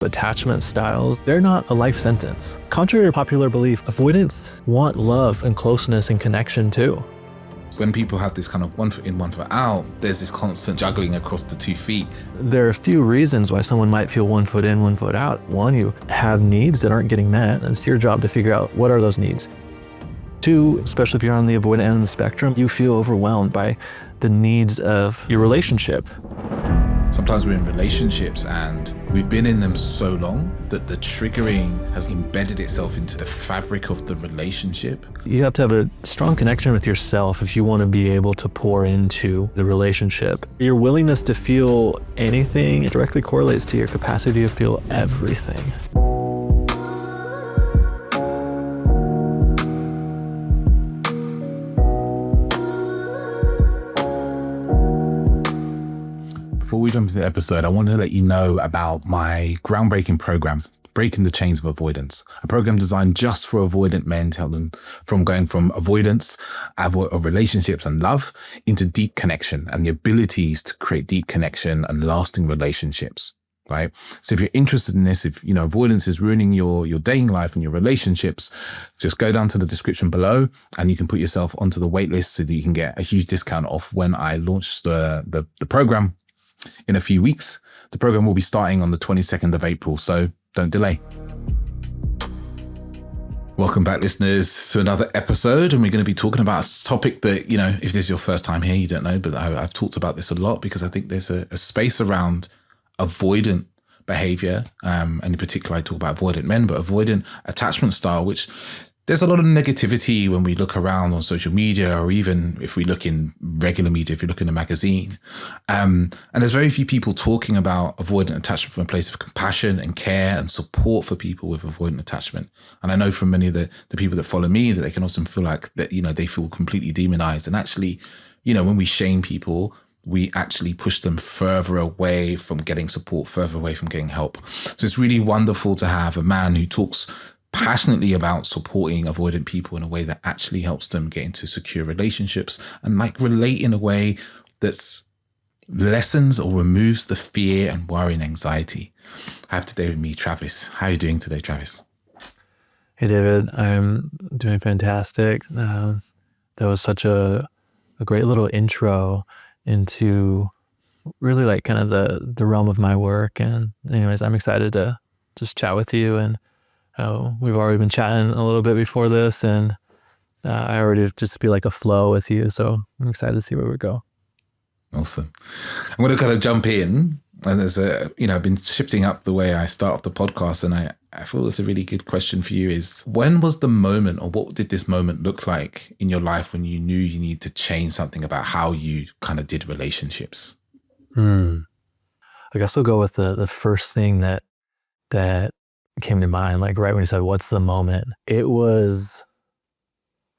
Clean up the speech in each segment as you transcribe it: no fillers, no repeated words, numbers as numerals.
Attachment styles, they're not a life sentence. Contrary to popular belief, avoidants want love and closeness and connection too. When people have this kind of one foot in, one foot out, there's this constant juggling across the 2 feet. There are a few reasons why someone might feel 1 foot in, 1 foot out. One, you have needs that aren't getting met, and it's your job to figure out what are those needs. Two, especially if you're on the avoidant end of the spectrum, you feel overwhelmed by the needs of your relationship. Sometimes we're in relationships and we've been in them so long that the triggering has embedded itself into the fabric of the relationship. You have to have a strong connection with yourself if you want to be able to pour into the relationship. Your willingness to feel anything directly correlates to your capacity to feel everything. Before we jump into the episode, I want to let you know about my groundbreaking program, Breaking the Chains of Avoidance, a program designed just for avoidant men to help them from going from avoidance of relationships and love into deep connection and the abilities to create deep connection and lasting relationships, right? So if you're interested in this, if avoidance is ruining your dating life and your relationships, just go down to the description below and you can put yourself onto the wait list so that you can get a huge discount off when I launch the program in a few weeks. The program will be starting on the 22nd of April, so don't delay. Welcome back, listeners, to another episode, and we're going to be talking about a topic that, if this is your first time here, you don't know, but I've talked about this a lot because I think there's a space around avoidant behavior, and in particular, I talk about avoidant men, but avoidant attachment style, which there's a lot of negativity when we look around on social media, or even if we look in regular media, if you look in a magazine. And there's very few people talking about avoidant attachment from a place of compassion and care and support for people with avoidant attachment. And I know from many of the people that follow me that they can also feel like that, they feel completely demonized. And actually, when we shame people, we actually push them further away from getting support, further away from getting help. So it's really wonderful to have a man who talks passionately about supporting avoidant people in a way that actually helps them get into secure relationships and relate in a way that's lessens or removes the fear and worry and anxiety. I have today with me Travis. How are you doing today, Travis? Hey, David. I'm doing fantastic. That was such a great little intro into really kind of the realm of my work. And anyways, I'm excited to just chat with you, and we've already been chatting a little bit before this, and I already just feel like a flow with you. So I'm excited to see where we go. Awesome. I'm going to kind of jump in, and there's I've been shifting up the way I start off the podcast, and I thought it's a really good question for you is, when was the moment, or what did this moment look like in your life when you knew you needed to change something about how you kind of did relationships? I guess I'll go with the first thing that came to mind, like right when you said, what's the moment? I was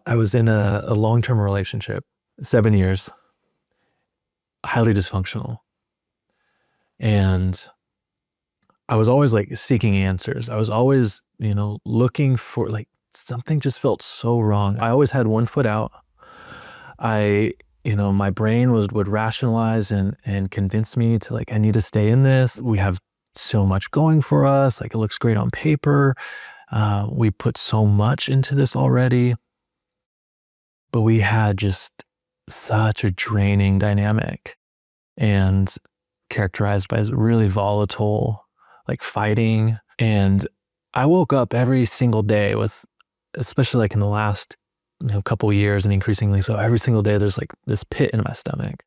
in a long-term relationship, 7 years, highly dysfunctional. And I was always seeking answers. I was always, looking for something just felt so wrong. I always had 1 foot out. My brain would rationalize and convince me to I need to stay in this. We have so much going for us. It looks great on paper. We put so much into this already, but we had just such a draining dynamic and characterized by really volatile, fighting. And I woke up every single day with, especially in the last couple of years and increasingly so, every single day there's this pit in my stomach,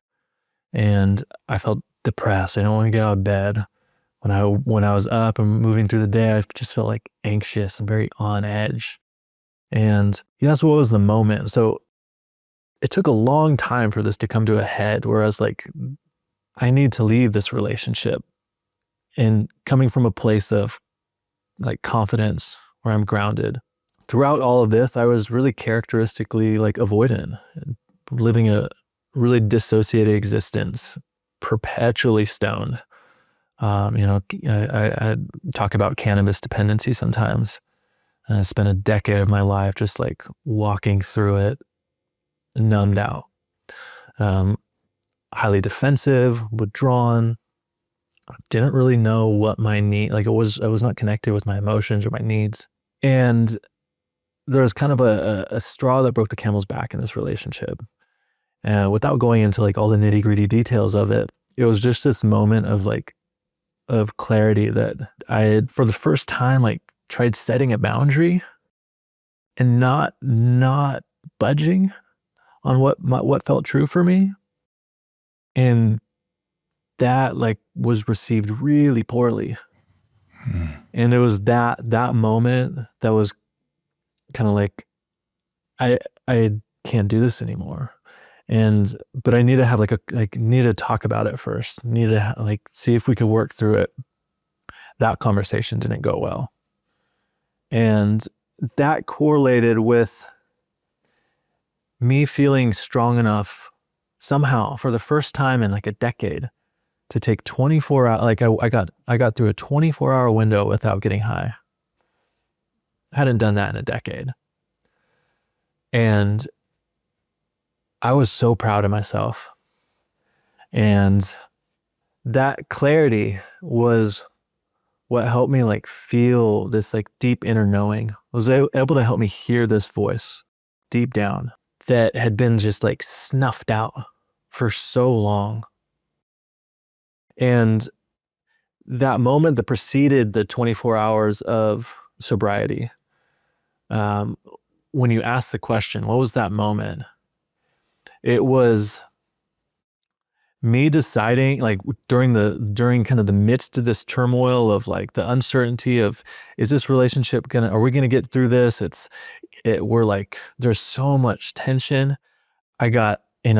and I felt depressed. I don't want to get out of bed. When I was up and moving through the day, I just felt anxious and very on edge. And that's what was the moment. So it took a long time for this to come to a head, where I was I need to leave this relationship. And coming from a place of confidence, where I'm grounded. Throughout all of this, I was really characteristically avoidant, living a really dissociated existence, perpetually stoned. I talk about cannabis dependency sometimes. And I spent a decade of my life just walking through it, numbed out, highly defensive, withdrawn, didn't really know what my need, like I was not connected with my emotions or my needs. And there was kind of a straw that broke the camel's back in this relationship. Without going into like all the nitty gritty details of it, it was just this moment of like, of clarity that I had for the first time, like tried setting a boundary and not budging on what felt true for me. And that like was received really poorly. And it was that moment that was kind of like, I can't do this anymore. But I need to have need to talk about it first. Need to like see if we could work through it. That conversation didn't go well. And that correlated with me feeling strong enough somehow for the first time in like a decade to take 24 hours. Like I got through a 24-hour window without getting high. I hadn't done that in a decade. And I was so proud of myself. And that clarity was what helped me like feel this like deep inner knowing. Was able to help me hear this voice deep down that had been just like snuffed out for so long. And that moment that preceded the 24 hours of sobriety, when you ask the question, what was that moment? It was me deciding, like during kind of the midst of this turmoil of like the uncertainty of, is this relationship are we gonna get through this? We're like, there's so much tension. I got, and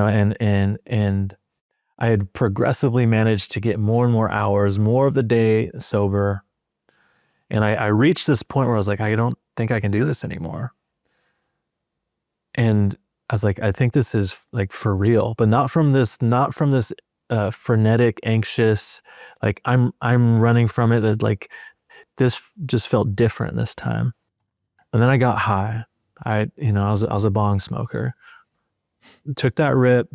I had progressively managed to get more and more hours, more of the day sober. And I reached this point where I was like, I don't think I can do this anymore. And I was like, I think this is like for real, but not from this frenetic, anxious, like I'm running from it. That like this just felt different this time. And then I got high. I was a bong smoker. Took that rip,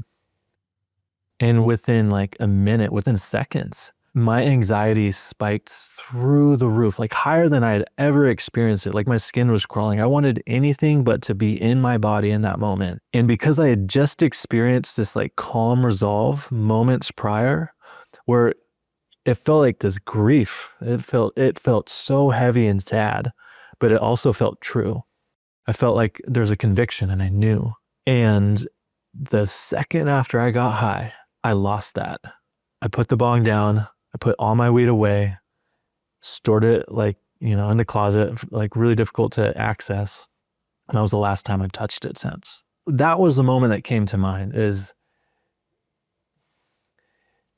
and within like a minute, within seconds, my anxiety spiked through the roof, like higher than I had ever experienced it. Like my skin was crawling. I wanted anything but to be in my body in that moment. And because I had just experienced this like calm resolve moments prior, where it felt like this grief, it felt so heavy and sad, but it also felt true. I felt like there's a conviction, and I knew. And the second after I got high, I lost that. I put the bong down. I put all my weed away, stored it like, in the closet, like really difficult to access. And that was the last time I've touched it since. That was the moment that came to mind, is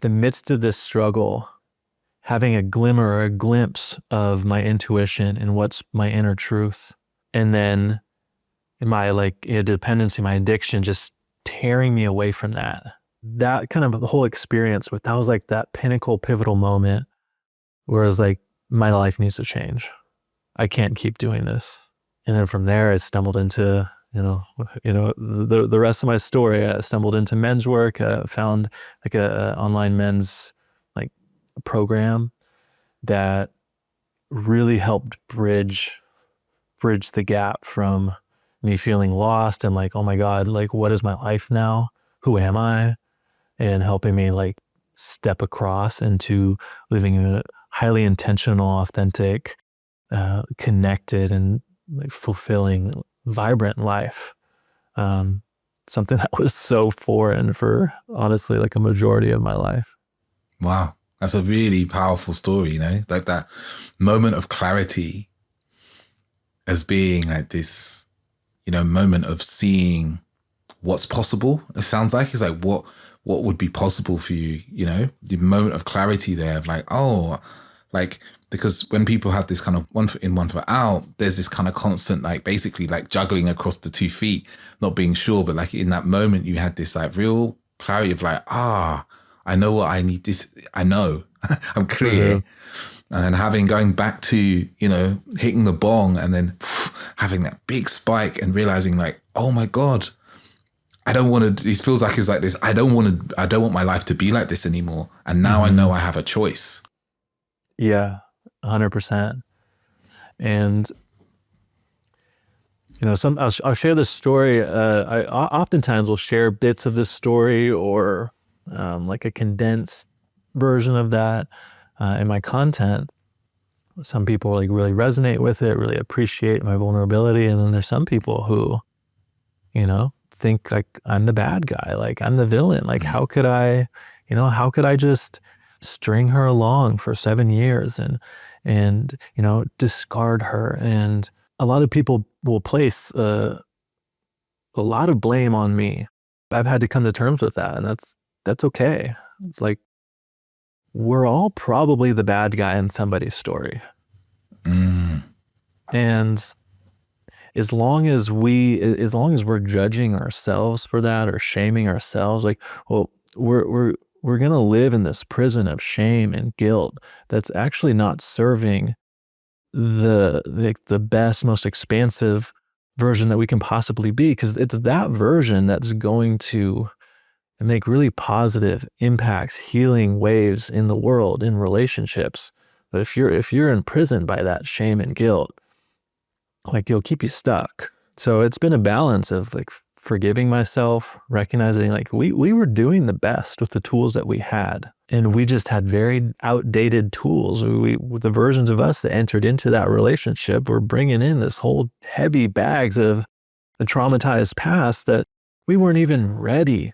the midst of this struggle, having a glimmer or a glimpse of my intuition and what's my inner truth. And then my dependency, my addiction, just tearing me away from that. That kind of the whole experience that was like that pinnacle pivotal moment where I was like, my life needs to change. I can't keep doing this. And then from there I stumbled into, the rest of my story. I stumbled into men's work, found like a online men's like program that really helped bridge the gap from me feeling lost and like, oh my God, like what is my life now? Who am I? And helping me like step across into living a highly intentional, authentic, connected, and like fulfilling, vibrant life. Something that was so foreign for honestly like a majority of my life. Wow. That's a really powerful story, like that moment of clarity as being like this, moment of seeing what's possible. It sounds like it's like what would be possible for you, the moment of clarity there of like, oh, like, because when people have this kind of one foot in, one foot out, there's this kind of constant, like basically like juggling across the 2 feet, not being sure. But like in that moment, you had this like real clarity of like, I know what I need. I know I'm clear. Mm-hmm. And going back to, hitting the bong and then having that big spike and realizing like, oh my God, I don't want to, it feels like it's like this. I don't want my life to be like this anymore. And now I know I have a choice. Yeah, 100%. And, you know, I'll share this story. I oftentimes will share bits of this story or like a condensed version of that in my content. Some people like really resonate with it, really appreciate my vulnerability. And then there's some people who, you know, think like I'm the bad guy, like I'm the villain. Like how could I just string her along for 7 years and, you know, discard her? And a lot of people will place a lot of blame on me. I've had to come to terms with that, and that's okay. It's like, we're all probably the bad guy in somebody's story. And as long as we're judging ourselves for that or shaming ourselves, like, well, we're going to live in this prison of shame and guilt that's actually not serving the best, most expansive version that we can possibly be, because it's that version that's going to make really positive impacts, healing waves in the world, in relationships. But if you're imprisoned by that shame and guilt, like, it'll keep you stuck. So it's been a balance of like forgiving myself, recognizing like we were doing the best with the tools that we had, and we just had very outdated tools. The versions of us that entered into that relationship were bringing in this whole heavy bags of the traumatized past that we weren't even ready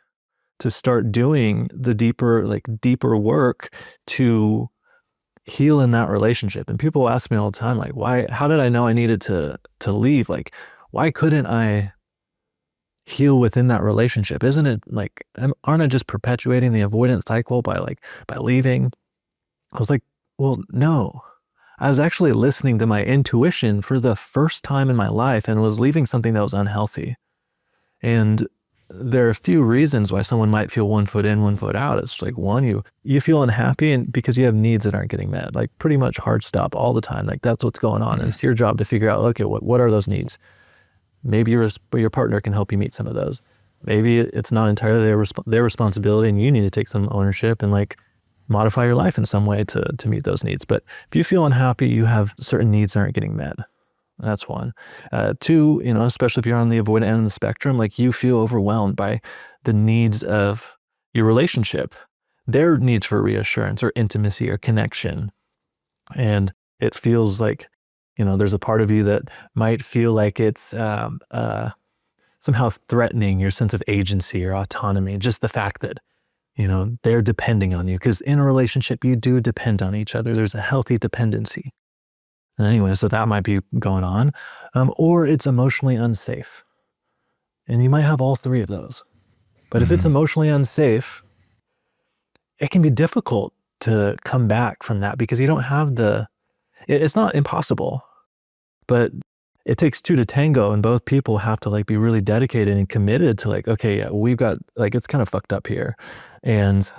to start doing the deeper work to heal in that relationship. And people ask me all the time, like, how did I know I needed to leave? Like, why couldn't I heal within that relationship? Isn't it like, aren't I just perpetuating the avoidance cycle by leaving? I was like, well, no. I was actually listening to my intuition for the first time in my life and was leaving something that was unhealthy. And there are a few reasons why someone might feel 1 foot in, 1 foot out. It's like, one, you feel unhappy and because you have needs that aren't getting met, like pretty much hard stop all the time. Like that's what's going on. And it's your job to figure out, okay, what are those needs? Maybe your partner can help you meet some of those. Maybe it's not entirely their responsibility and you need to take some ownership and like modify your life in some way to meet those needs. But if you feel unhappy, you have certain needs that aren't getting met. That's one. Two, you know, especially if you're on the avoidant end of the spectrum, like you feel overwhelmed by the needs of your relationship, their needs for reassurance or intimacy or connection. And it feels like, you know, there's a part of you that might feel like it's somehow threatening your sense of agency or autonomy. Just the fact that, you know, they're depending on you, because in a relationship, you do depend on each other. There's a healthy dependency. Anyway, so that might be going on. Or it's emotionally unsafe. And you might have all three of those. But if it's emotionally unsafe, it can be difficult to come back from that because you don't have it's not impossible, but it takes two to tango, and both people have to like be really dedicated and committed to like, okay, yeah, we've got like, it's kind of fucked up here. And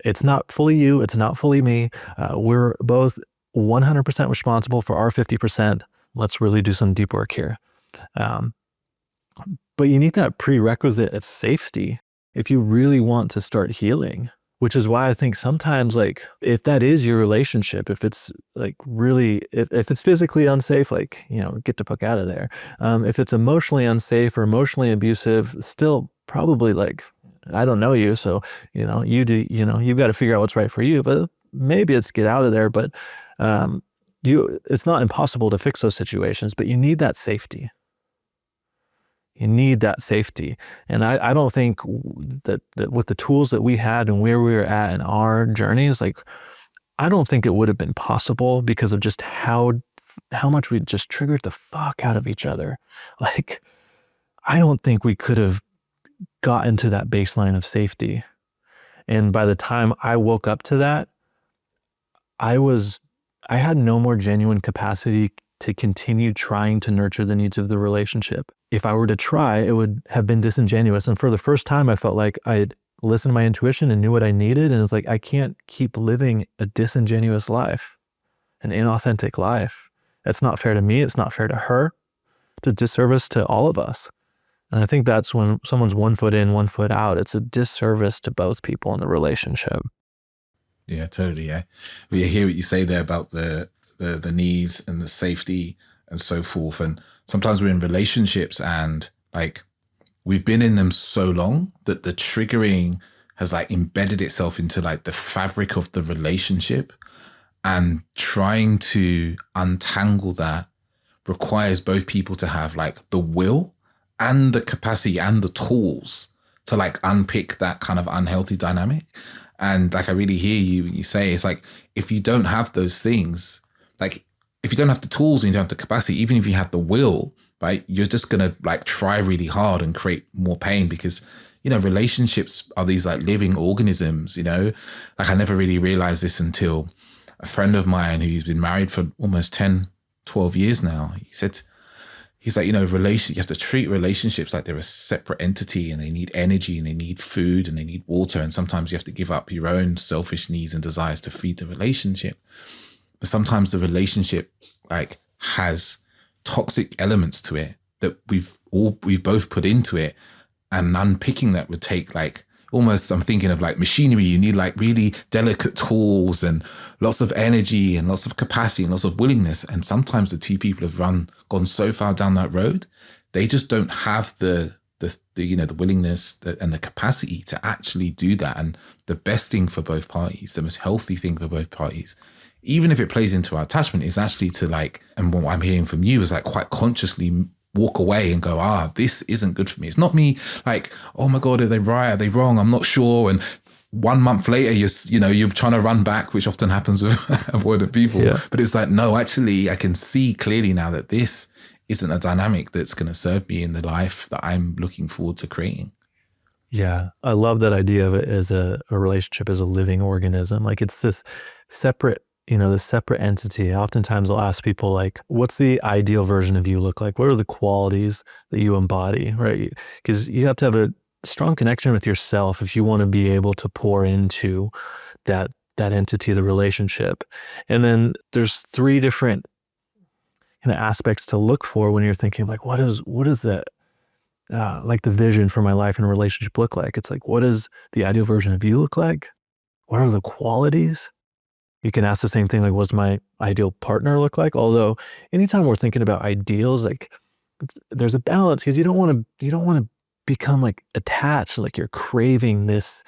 it's not fully you, it's not fully me. We're both 100% responsible for our 50%. Let's really do some deep work here. But you need that prerequisite of safety if you really want to start healing, which is why I think sometimes like if that is your relationship, if it's like really, if it's physically unsafe, like, you know, get the fuck out of there. If it's emotionally unsafe or emotionally abusive, still probably like, I don't know you. So, you know, you've got to figure out what's right for you, but maybe it's get out of there. But it's not impossible to fix those situations, but you need that safety. You need that safety. And I don't think that with the tools that we had and where we were at in our journeys, like, I don't think it would have been possible because of just how much we just triggered the fuck out of each other. Like, I don't think we could have gotten to that baseline of safety. And by the time I woke up to that, I had no more genuine capacity to continue trying to nurture the needs of the relationship. If I were to try, it would have been disingenuous. And for the first time, I felt like I had listened to my intuition and knew what I needed. And it's like, I can't keep living a disingenuous life, an inauthentic life. That's not fair to me. It's not fair to her. It's a disservice to all of us. And I think that's when someone's 1 foot in, 1 foot out. It's a disservice to both people in the relationship. Yeah, totally. Yeah. We hear what you say there about the needs and the safety and so forth. And sometimes we're in relationships and like we've been in them so long that the triggering has like embedded itself into like the fabric of the relationship, and trying to untangle that requires both people to have like the will and the capacity and the tools to like unpick that kind of unhealthy dynamic. And like, I really hear you when you say it's like, if you don't have those things, like if you don't have the tools and you don't have the capacity, even if you have the will, right, you're just going to like try really hard and create more pain because, you know, relationships are these like living organisms, you know, like I never really realized this until a friend of mine who's been married for almost 10, 12 years now, he's like, you know, you have to treat relationships like they're a separate entity and they need energy and they need food and they need water. And sometimes you have to give up your own selfish needs and desires to feed the relationship. But sometimes the relationship like has toxic elements to it that we've both put into it, and unpicking that would take like almost, I'm thinking of like machinery. You need like really delicate tools and lots of energy and lots of capacity and lots of willingness. And sometimes the two people have gone so far down that road, they just don't have the you know, the willingness and the capacity to actually do that. And the best thing for both parties, the most healthy thing for both parties, even if it plays into our attachment, is actually to like, and what I'm hearing from you is like quite consciously walk away and go, this isn't good for me. It's not me like, oh my God, are they right? Are they wrong? I'm not sure. And 1 month later, you're trying to run back, which often happens with avoidant people. Yeah. But it's like, no, actually, I can see clearly now that this isn't a dynamic that's going to serve me in the life that I'm looking forward to creating. Yeah. I love that idea of it as a relationship as a living organism. Like it's this separate, this separate entity. Oftentimes I'll ask people like, what's the ideal version of you look like? What are the qualities that you embody, right? Because you have to have a strong connection with yourself if you want to be able to pour into that entity, the relationship. And then there's 3 different kind of aspects to look for when you're thinking like, what is that, like the vision for my life and relationship look like? It's like, what does the ideal version of you look like? What are the qualities? You can ask the same thing, like, what's my ideal partner look like? Although anytime we're thinking about ideals, like there's a balance because you don't want to become like attached, like you're craving this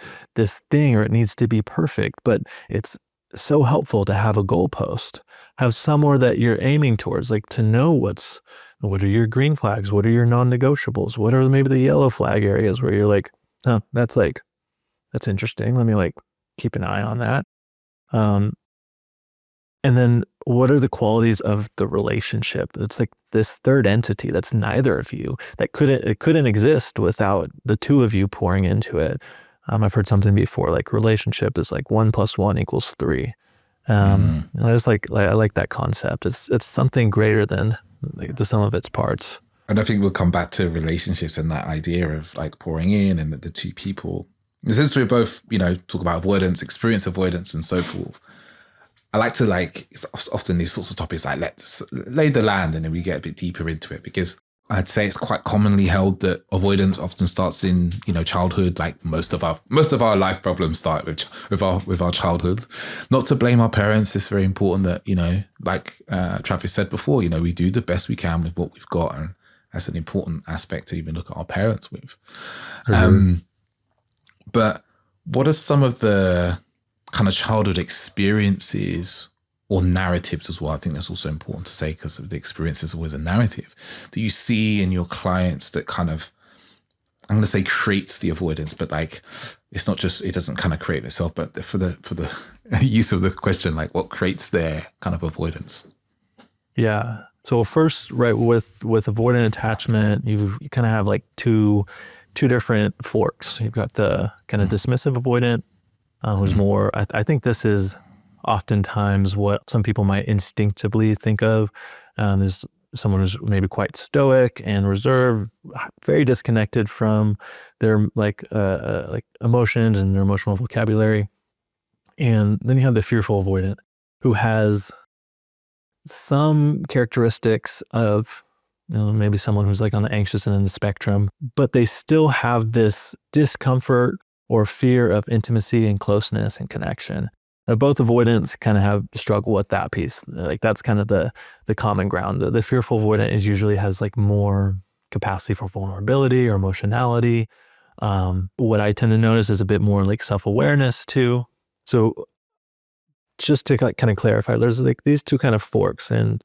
thing or it needs to be perfect. But it's so helpful to have a goalpost, have somewhere that you're aiming towards, like to know what are your green flags? What are your non-negotiables? What are maybe the yellow flag areas where you're like, that's interesting. Let me like keep an eye on that. And then what are the qualities of the relationship? It's like this third entity that's neither of you, that couldn't exist without the two of you pouring into it. I've heard something before, like relationship is like 1 + 1 = 3. And I like that concept. It's something greater than the sum of its parts. And I think we'll come back to relationships and that idea of like pouring in and the two people. And since we're both, talk about avoidance, experience avoidance and so forth, I like to it's often these sorts of topics like let's lay the land and then we get a bit deeper into it, because I'd say it's quite commonly held that avoidance often starts in, childhood. Like most of our life problems start with our childhood. Not to blame our parents. It's very important that, like Travis said before, we do the best we can with what we've got. And that's an important aspect to even look at our parents with. But what are some of the kind of childhood experiences or narratives as well? I think that's also important to say, because of the experience is always a narrative that you see in your clients that kind of, I'm going to say creates the avoidance, but like, it's not just, it doesn't kind of create itself, but for the use of the question, like what creates their kind of avoidance? Yeah. So first, right, with avoidant attachment, you kind of have like two different forks. You've got the kind of dismissive avoidant, who's more, I think this is oftentimes what some people might instinctively think of, is someone who's maybe quite stoic and reserved, very disconnected from their like emotions and their emotional vocabulary. And then you have the fearful avoidant, who has some characteristics of maybe someone who's like on the anxious end of the spectrum, but they still have this discomfort or fear of intimacy and closeness and connection. Both avoidants kind of have struggle with that piece. Like that's kind of the common ground. The fearful avoidant is usually has like more capacity for vulnerability or emotionality. What I tend to notice is a bit more like self-awareness too. So just to like kind of clarify, there's like these two kind of forks, and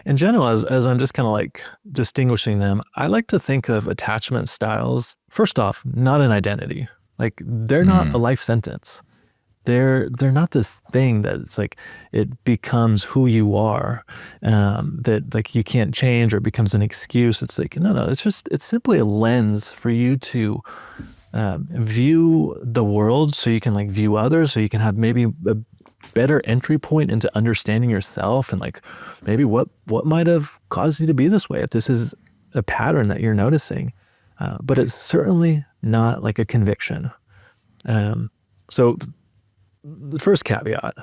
in general, as I'm just kind of like distinguishing them, I like to think of attachment styles, first off, not an identity. Like they're not a life sentence. They're not this thing that it's like it becomes who you are, that like you can't change or it becomes an excuse. It's like no, it's simply a lens for you to view the world, so you can like view others, so you can have maybe a better entry point into understanding yourself and like maybe what might have caused you to be this way if this is a pattern that you're noticing. But it's certainly not like a conviction. So the first caveat.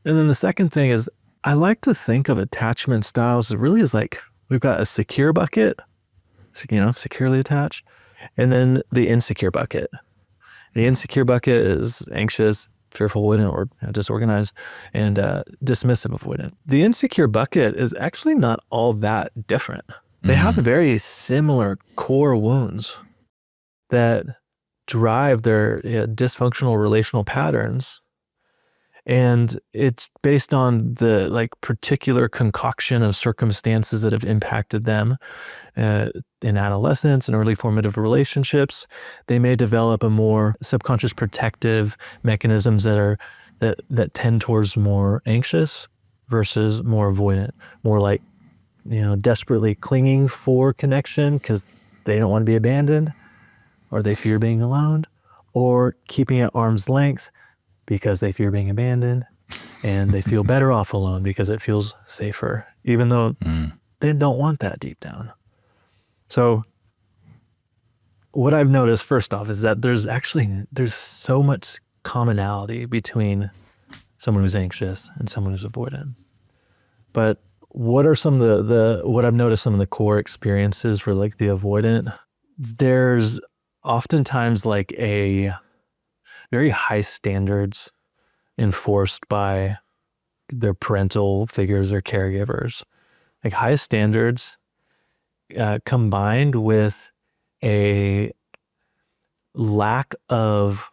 And then the second thing is I like to think of attachment styles really as like we've got a secure bucket, securely attached, and then the insecure bucket. The insecure bucket is anxious, fearful avoidant, or disorganized, and dismissive avoidant. The insecure bucket is actually not all that different. They have very similar core wounds that drive their dysfunctional relational patterns. And it's based on the like particular concoction of circumstances that have impacted them in adolescence and early formative relationships. They may develop a more subconscious protective mechanisms that tend towards more anxious versus more avoidant, more like, desperately clinging for connection because they don't want to be abandoned, or they fear being alone, or keeping at arm's length because they fear being abandoned and they feel better off alone because it feels safer, even though they don't want that deep down. So what I've noticed first off is that there's so much commonality between someone who's anxious and someone who's avoidant. But what are some of what I've noticed, some of the core experiences for like the avoidant? There's oftentimes like a very high standards enforced by their parental figures or caregivers. Like high standards combined with a lack of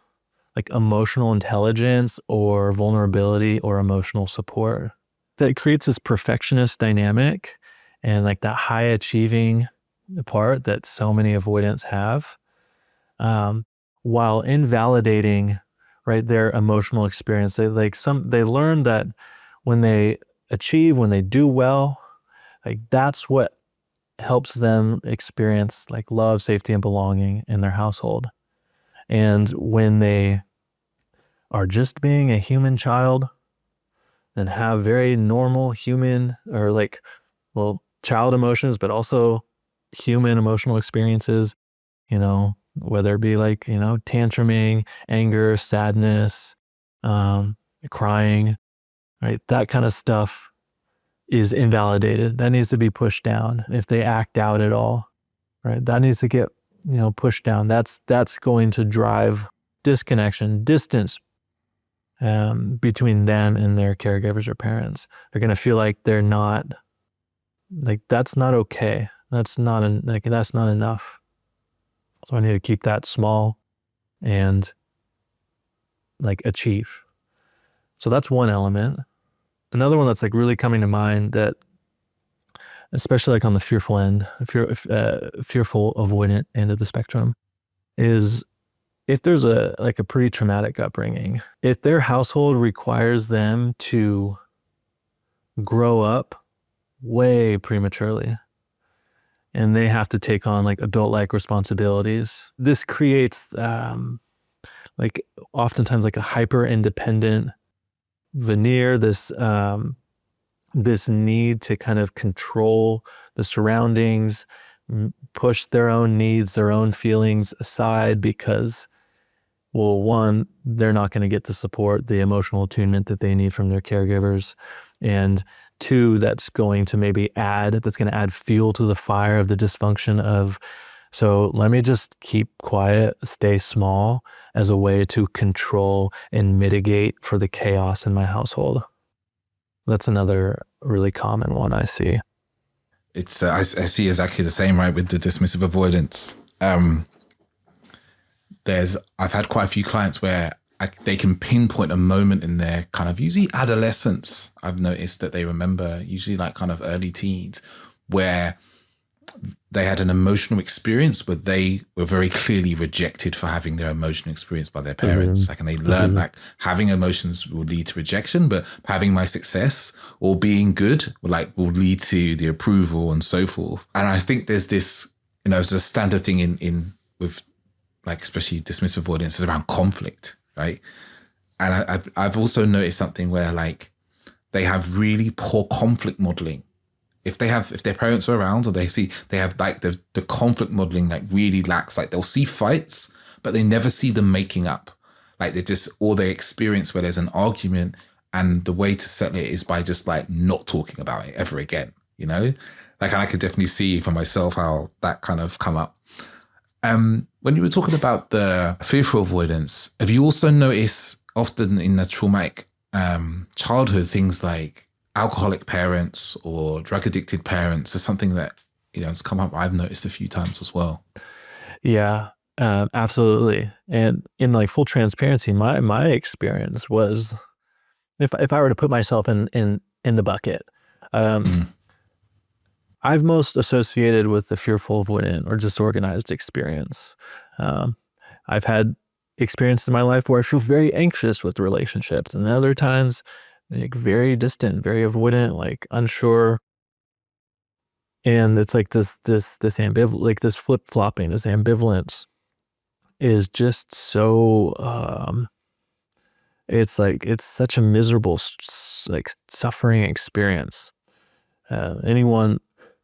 like emotional intelligence or vulnerability or emotional support that creates this perfectionist dynamic and like that high achieving part that so many avoidants have, while invalidating, right, their emotional experience. They learn that when they achieve, when they do well, like that's what helps them experience like love, safety, and belonging in their household. And when they are just being a human child and have very normal human or like, well, child emotions, but also human emotional experiences, whether it be like, tantruming, anger, sadness, crying, right? That kind of stuff is invalidated. That needs to be pushed down. If they act out at all, right? That needs to get, pushed down. That's going to drive disconnection, distance between them and their caregivers or parents. They're going to feel like they're not, like, that's not okay. That's not enough. So I need to keep that small and like achieve. So that's one element. Another one that's like really coming to mind that, especially like on the fearful end, fearful avoidant end of the spectrum, is if there's a pretty traumatic upbringing, if their household requires them to grow up way prematurely and they have to take on like adult-like responsibilities, this creates like oftentimes like a hyper independent veneer, this need to kind of control the surroundings, push their own needs, their own feelings aside because, well, one, they're not going to get the support, the emotional attunement that they need from their caregivers. And Two, that's going to add fuel to the fire of the dysfunction of, so let me just keep quiet, stay small as a way to control and mitigate for the chaos in my household. That's another really common one I see. It's I see exactly the same, right, with the dismissive avoidance. I've had quite a few clients where they can pinpoint a moment in their kind of usually adolescence. I've noticed that they remember, usually like kind of early teens, where they had an emotional experience, but they were very clearly rejected for having their emotional experience by their parents. Mm-hmm. Like, and they learned like having emotions will lead to rejection, but having my success or being good will lead to the approval and so forth. And I think there's this, there's a standard thing in with like, especially dismissive avoidance is around conflict, right? And I've also noticed something where like they have really poor conflict modeling. If their parents are around, or they have like the conflict modeling like really lacks. Like they'll see fights, but they never see them making up. Like they experience where there's an argument, and the way to settle it is by just like not talking about it ever again. Like, and I could definitely see for myself how that kind of come up. When you were talking about the fearful avoidance, have you also noticed often in the traumatic childhood things like alcoholic parents or drug addicted parents is something that, has come up. I've noticed a few times as well. Yeah, absolutely. And in like full transparency, my experience was, if I were to put myself in the bucket, I've most associated with the fearful avoidant or disorganized experience. I've had experience in my life where I feel very anxious with relationships, and other times like very distant, very avoidant, like unsure. And it's like this ambivalent, like this flip-flopping, this ambivalence is just so, it's such a miserable, like suffering experience. Anyone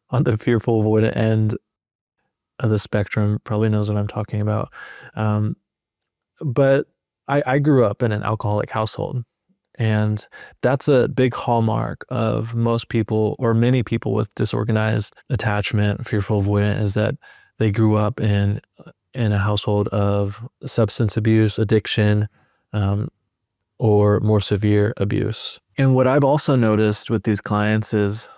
on the fearful avoidant end of the spectrum probably knows what I'm talking about. But I grew up in an alcoholic household. And that's a big hallmark of most people, or many people with disorganized attachment, fearful avoidant, is that they grew up in a household of substance abuse, addiction, or more severe abuse. And what I've also noticed with these clients is,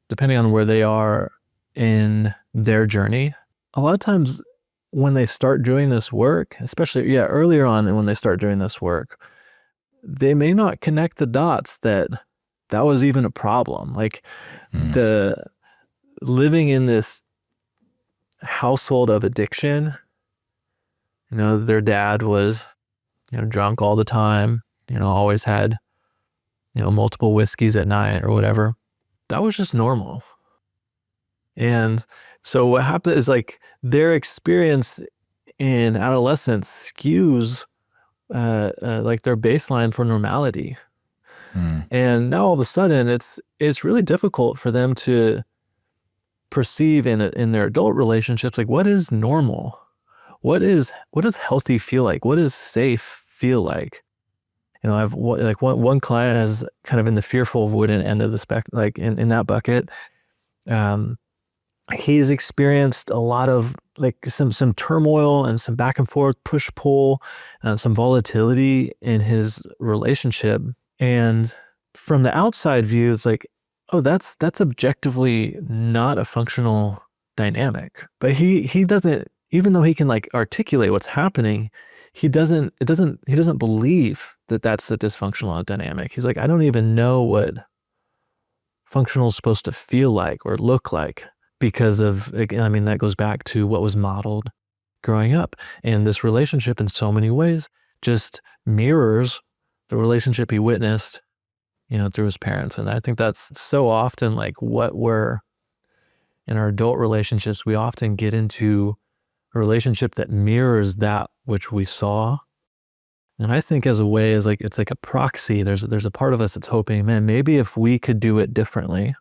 depending on where they are in their journey, a lot of times when they start doing this work, especially earlier on when they start doing this work, they may not connect the dots that was even a problem. Like the living in this household of addiction, their dad was, drunk all the time, always had, multiple whiskeys at night or whatever. That was just normal. And so what happened is like their experience in adolescence skews like their baseline for normality. And now all of a sudden it's really difficult for them to perceive in their adult relationships, like what is normal? What does healthy feel like? What does safe feel like? I've like one client has kind of in the fearful avoidant end of the spectrum, like in that bucket. He's experienced a lot of like some turmoil and some back and forth, push pull, and some volatility in his relationship. And from the outside view, it's like, oh, that's objectively not a functional dynamic. But he doesn't, even though he can like articulate what's happening, he doesn't believe that that's a dysfunctional dynamic. He's like, I don't even know what functional is supposed to feel like or look like. Because of, I mean, that goes back to what was modeled growing up. And this relationship in so many ways just mirrors the relationship he witnessed, through his parents. And I think that's so often like what we're, in our adult relationships, we often get into a relationship that mirrors that which we saw. And I think as a way, it's like a proxy. There's a part of us that's hoping, man, maybe if we could do it differently,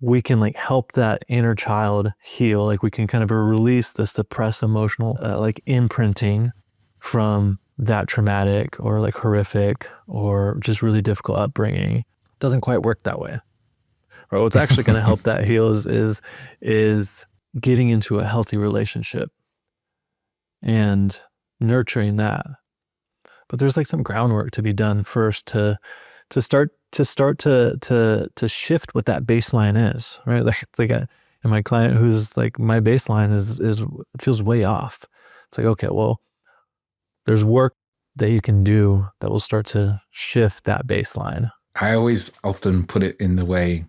we can like help that inner child heal. Like we can kind of release the suppressed emotional like imprinting from that traumatic or like horrific or just really difficult upbringing. doesn't quite work that way. Right? What's actually going to help that heal is getting into a healthy relationship and nurturing that. But there's like some groundwork to be done first to start to shift what that baseline is, right? Like and my client who's like, my baseline is feels way off. It's like, okay, well, there's work that you can do that will start to shift that baseline. I always often put it in the way,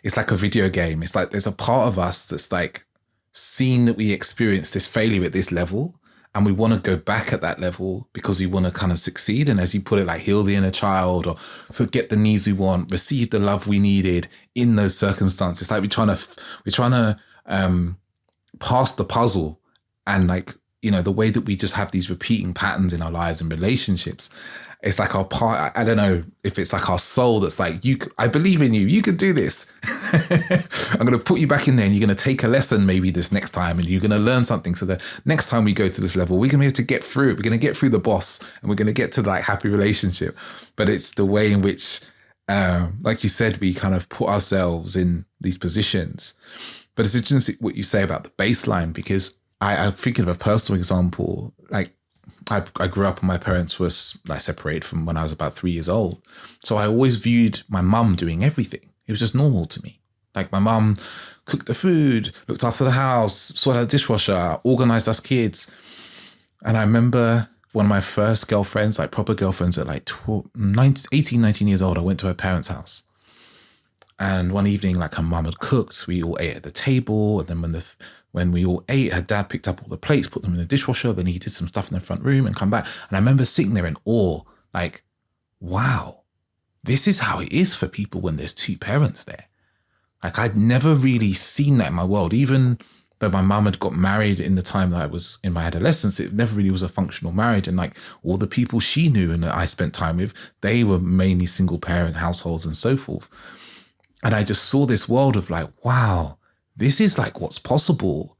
it's like a video game. It's like there's a part of us that's like seen that we experienced this failure at this level, and we want to go back at that level because we want to kind of succeed. And as you put it, like heal the inner child, or forget the needs we want, receive the love we needed in those circumstances. Like we're trying to pass the puzzle, and like, you know, the way that we just have these repeating patterns in our lives and relationships. It's like our part, I don't know if it's like our soul that's like, I believe in you, you can do this. I'm going to put you back in there, and you're going to take a lesson maybe this next time, and you're going to learn something. So the next time we go to this level, we're going to be able to get through it. We're going to get through the boss, and we're going to get to like happy relationship. But it's the way in which, like you said, we kind of put ourselves in these positions. But it's interesting what you say about the baseline, because I'm thinking of a personal example. Like I grew up and my parents were like separated from when I was about 3 years old. So I always viewed my mum doing everything. It was just normal to me. Like my mum cooked the food, looked after the house, sorted out the dishwasher, organized us kids. And I remember one of my first girlfriends, like proper girlfriends at like 18, 19 years old, I went to her parents' house. And one evening, like her mum had cooked, we all ate at the table. And then when we all ate, her dad picked up all the plates, put them in the dishwasher. Then he did some stuff in the front room and come back. And I remember sitting there in awe, like, wow, this is how it is for people when there's two parents there. Like I'd never really seen that in my world. Even though my mum had got married in the time that I was in my adolescence, it never really was a functional marriage. And like all the people she knew and that I spent time with, they were mainly single parent households and so forth. And I just saw this world of like, wow, this is like what's possible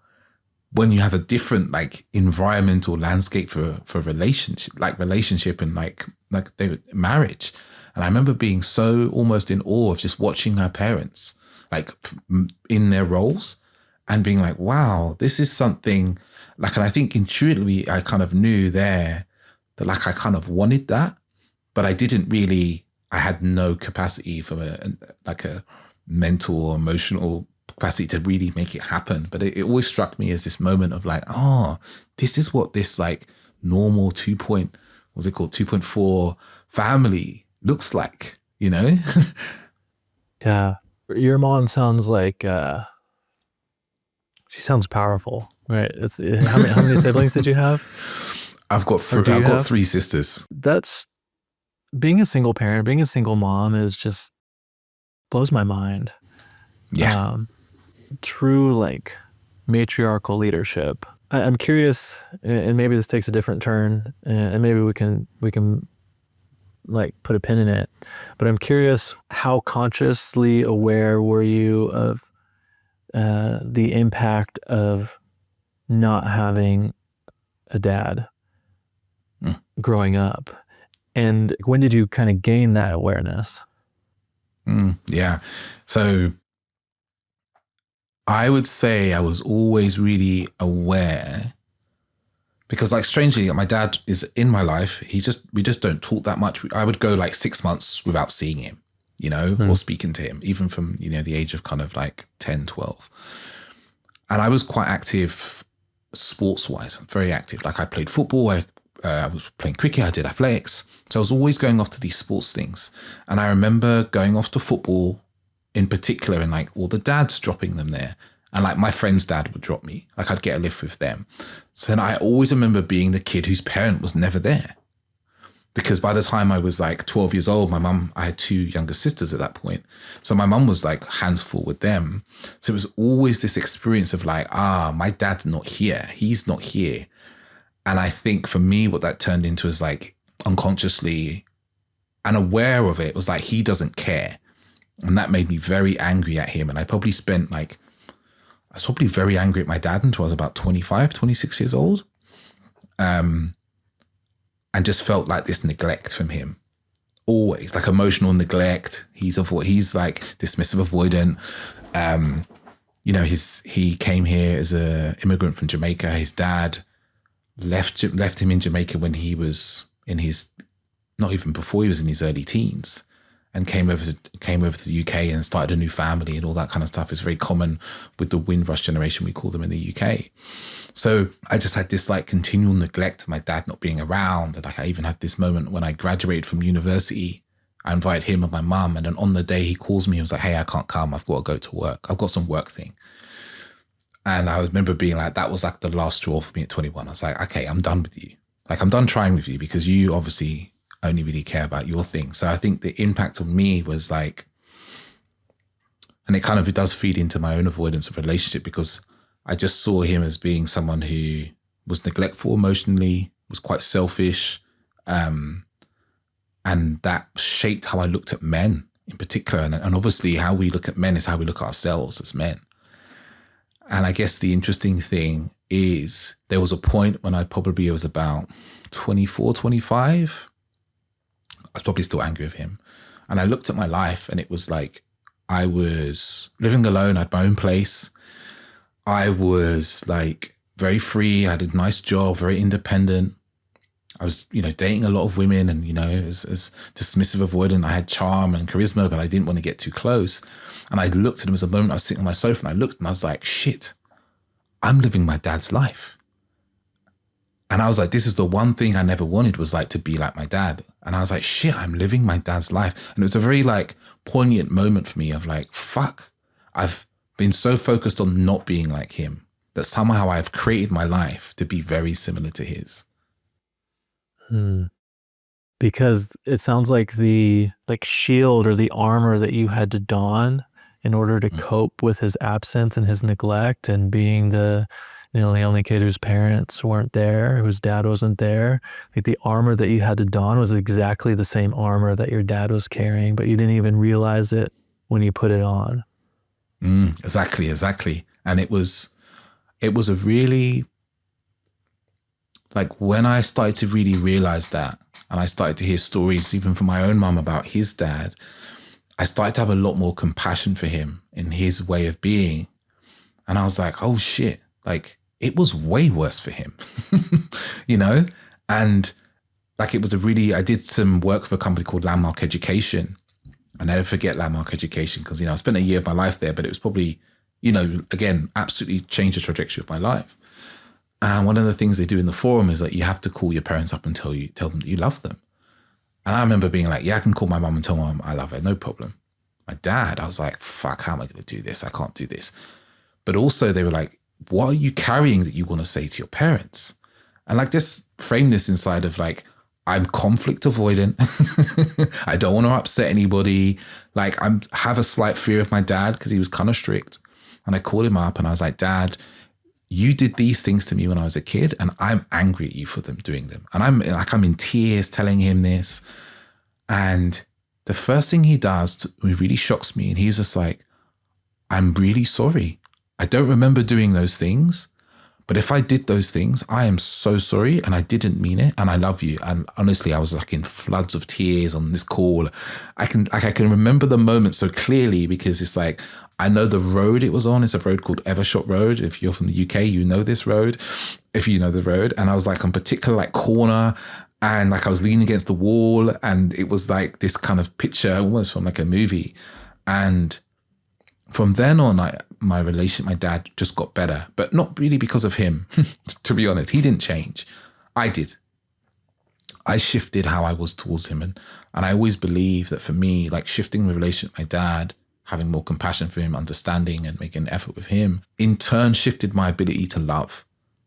when you have a different like environmental landscape for relationship and like marriage. And I remember being so almost in awe of just watching her parents like in their roles and being like, wow, this is something like, and I think intuitively I kind of knew there that like I kind of wanted that, but I didn't really, I had no capacity from a mental or emotional capacity to really make it happen. But it always struck me as this moment of like, oh, this is what this like normal 2.4 family looks like, you know? Yeah. Your mom sounds like, she sounds powerful, right? How many siblings did you have? I've got 3 sisters. That's, being a single parent, being a single mom is just blows my mind. Yeah. True like matriarchal leadership. I'm curious, and maybe this takes a different turn, and maybe we can like put a pin in it, but I'm curious, how consciously aware were you of the impact of not having a dad growing up? And when did you kind of gain that awareness? Yeah. So I would say I was always really aware, because like strangely, my dad is in my life. We just don't talk that much. I would go like 6 months without seeing him, you know, or speaking to him, even from, you know, the age of kind of like 10, 12. And I was quite active sports-wise, very active. Like I played football, I was playing cricket, I did athletics. So I was always going off to these sports things. And I remember going off to football in particular, and like all the dads dropping them there. And like my friend's dad would drop me, like I'd get a lift with them. So then I always remember being the kid whose parent was never there. Because by the time I was like 12 years old, I had 2 younger sisters at that point. So my mum was like hands full with them. So it was always this experience of like, my dad's not here. He's not here. And I think for me, what that turned into is like unconsciously and aware of it was like, he doesn't care. And that made me very angry at him. And I was probably very angry at my dad until I was about 25, 26 years old. And just felt like this neglect from him always like emotional neglect. He's like dismissive avoidant. He came here as a immigrant from Jamaica. His dad left him in Jamaica when he was in his, not even before he was in his early teens, and came over to the UK and started a new family and all that kind of stuff. Is very common with the Windrush generation, we call them in the UK. So I just had this like continual neglect of my dad not being around. And like I even had this moment when I graduated from university, I invited him and my mum, and then on the day he calls me, he was like, "Hey, I can't come. I've got to go to work. I've got some work thing." And I remember being like, that was like the last straw for me at 21. I was like, okay, I'm done with you. Like, I'm done trying with you because you obviously only really care about your thing. So I think the impact on me was like, and it does feed into my own avoidance of relationship, because I just saw him as being someone who was neglectful emotionally, was quite selfish. And that shaped how I looked at men in particular. And obviously how we look at men is how we look at ourselves as men. And I guess the interesting thing is there was a point when I probably was about 24, 25. I was probably still angry with him. And I looked at my life and it was like, I was living alone. I had my own place. I was like very free. I had a nice job, very independent. I was, dating a lot of women and, as dismissive avoidant. I had charm and charisma, but I didn't want to get too close. And I looked at him as a moment I was sitting on my sofa, and I looked and I was like, shit, I'm living my dad's life. And I was like, this is the one thing I never wanted, was like to be like my dad. And I was like, shit, I'm living my dad's life. And it was a very like poignant moment for me of like, fuck, I've been so focused on not being like him that somehow I've created my life to be very similar to his. Because it sounds like the shield or the armor that you had to don in order to cope with his absence and his neglect, and being the only kid whose parents weren't there, whose dad wasn't there. Like, the armor that you had to don was exactly the same armor that your dad was carrying, but you didn't even realize it when you put it on. Exactly. And it was a really, like, when I started to really realize that, and I started to hear stories even from my own mum about his dad, I started to have a lot more compassion for him in his way of being. And I was like, oh shit, like, it was way worse for him, And like, it was I did some work for a company called Landmark Education. I never forget Landmark Education because, I spent a year of my life there, but it was probably, again, absolutely changed the trajectory of my life. And one of the things they do in the forum is that you have to call your parents up and tell them that you love them. And I remember being like, yeah, I can call my mum and tell my mum I love her, no problem. My dad, I was like, fuck, how am I going to do this? I can't do this. But also they were like, what are you carrying that you want to say to your parents? And like, just frame this inside of like, I'm conflict avoidant. I don't want to upset anybody. Like, I have a slight fear of my dad because he was kind of strict. And I called him up and I was like, Dad, you did these things to me when I was a kid, and I'm angry at you for doing them. And I'm in tears telling him this. And the first thing he does, it really shocks me. And he was just like, I'm really sorry. I don't remember doing those things, but if I did those things, I am so sorry, and I didn't mean it, and I love you. And honestly, I was like in floods of tears on this call. I can remember the moment so clearly because it's like, I know the road it was on. It's a road called Evershot Road. If you're from the UK, you know this road, if you know the road. And I was like on particular like corner, and like I was leaning against the wall, and it was like this kind of picture almost from like a movie. And from then on, my relationship with my dad just got better, but not really because of him. To be honest, he didn't change. I did. I shifted how I was towards him. And I always believe that for me, like, shifting the relationship with my dad, having more compassion for him, understanding and making an effort with him, in turn shifted my ability to love.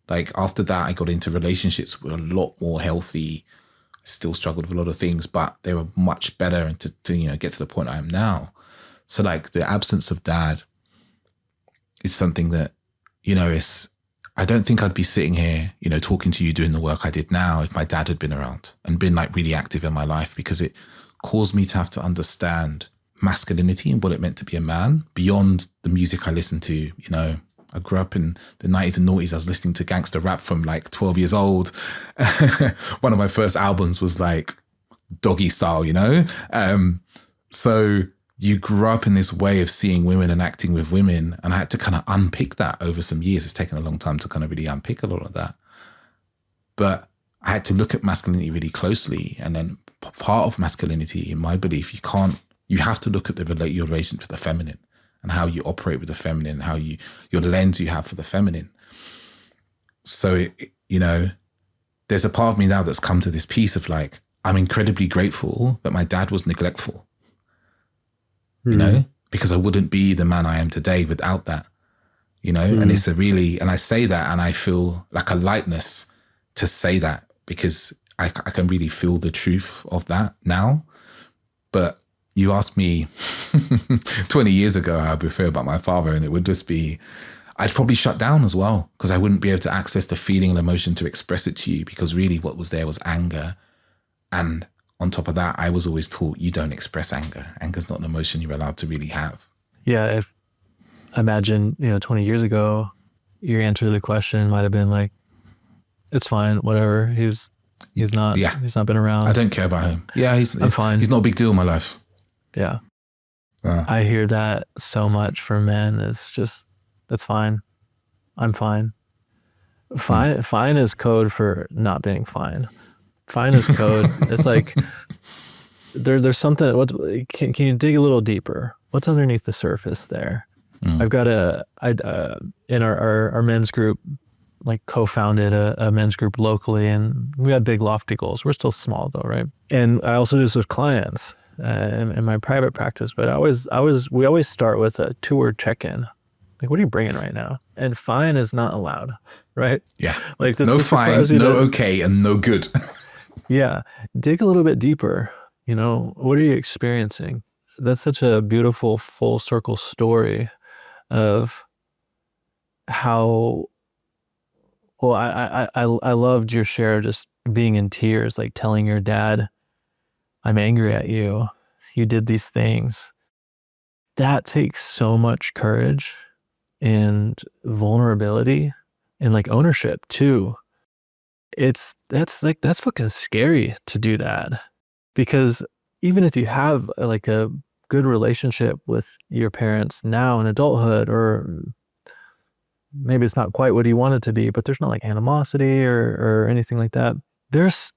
Like, after that, I got into relationships that were a lot more healthy. I still struggled with a lot of things, but they were much better, and to get to the point I am now. So like, the absence of dad is something that, I don't think I'd be sitting here, talking to you, doing the work I did now if my dad had been around and been like really active in my life, because it caused me to have to understand masculinity and what it meant to be a man beyond the music I listened to. I grew up in the 90s and noughties. I was listening to gangster rap from like 12 years old. One of my first albums was like doggy style, you know? So you grew up in this way of seeing women and acting with women. And I had to kind of unpick that over some years. It's taken a long time to kind of really unpick a lot of that. But I had to look at masculinity really closely. And then part of masculinity, in my belief, you have to look at your relationship with the feminine and how you operate with the feminine, how your lens you have for the feminine. So, there's a part of me now that's come to this piece of like, I'm incredibly grateful that my dad was neglectful, because I wouldn't be the man I am today without that, and it's and I say that and I feel like a lightness to say that because I can really feel the truth of that now. But you asked me 20 years ago how I feel about my father, and it would just be, I'd probably shut down as well because I wouldn't be able to access the feeling and emotion to express it to you because really what was there was anger. And on top of that, I was always taught you don't express anger. Anger's not an emotion you're allowed to really have. Yeah. Imagine, 20 years ago, your answer to the question might have been like, it's fine, whatever. He's not been around. I don't care about him. Yeah. I'm fine. He's not a big deal in my life. Yeah. I hear that so much from men. It's just, that's fine. I'm fine. Fine is code for not being fine. Fine is code. It's like there's something. Can you dig a little deeper? What's underneath the surface there? I've got in our men's group, like co-founded a men's group locally, and we had big lofty goals. We're still small though, right? And I also do this with clients in my private practice. But we always start with a 2-word check-in. Like, what are you bringing right now? And fine is not allowed, right? Yeah. Like this, no fine, no okay, and no good. Yeah. Dig a little bit deeper. What are you experiencing? That's such a beautiful full circle story of how, well, I loved your share, just being in tears, like telling your dad, I'm angry at you. You did these things. That takes so much courage and vulnerability and like ownership too. That's fucking scary to do that, because even if you have like a good relationship with your parents now in adulthood, or maybe it's not quite what you want it to be, but there's not like animosity or anything like that. There's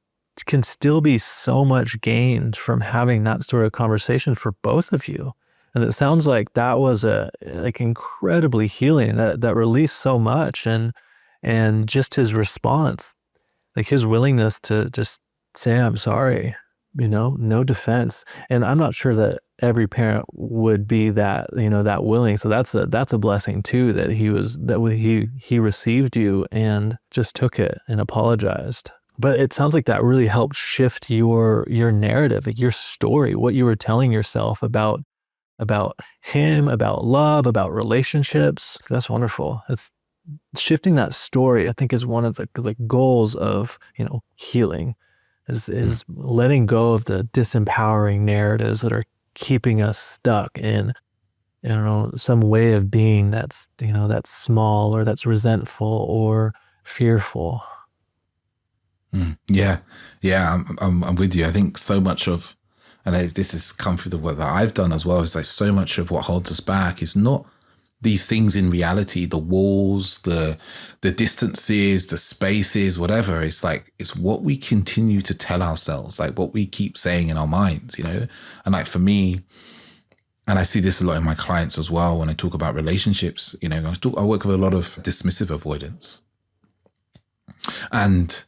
can still be so much gained from having that sort of conversation for both of you. And it sounds like that was incredibly healing, that released so much, and just his response, like his willingness to just say, I'm sorry, no defense. And I'm not sure that every parent would be that, that willing. So that's a blessing too, that he received you and just took it and apologized. But it sounds like that really helped shift your narrative, like your story, what you were telling yourself about him, about love, about relationships. That's wonderful. It's shifting that story, I think, is one of the goals of, healing, is letting go of the disempowering narratives that are keeping us stuck in, some way of being that's small, or that's resentful or fearful. Yeah. I'm with you. I think so much of, and this has come through the work that I've done as well, is like so much of what holds us back is not these things in reality, the walls, the distances, the spaces, whatever. It's like, it's what we continue to tell ourselves, like what we keep saying in our minds, And like for me, and I see this a lot in my clients as well, when I talk about relationships, I work with a lot of dismissive avoidance. And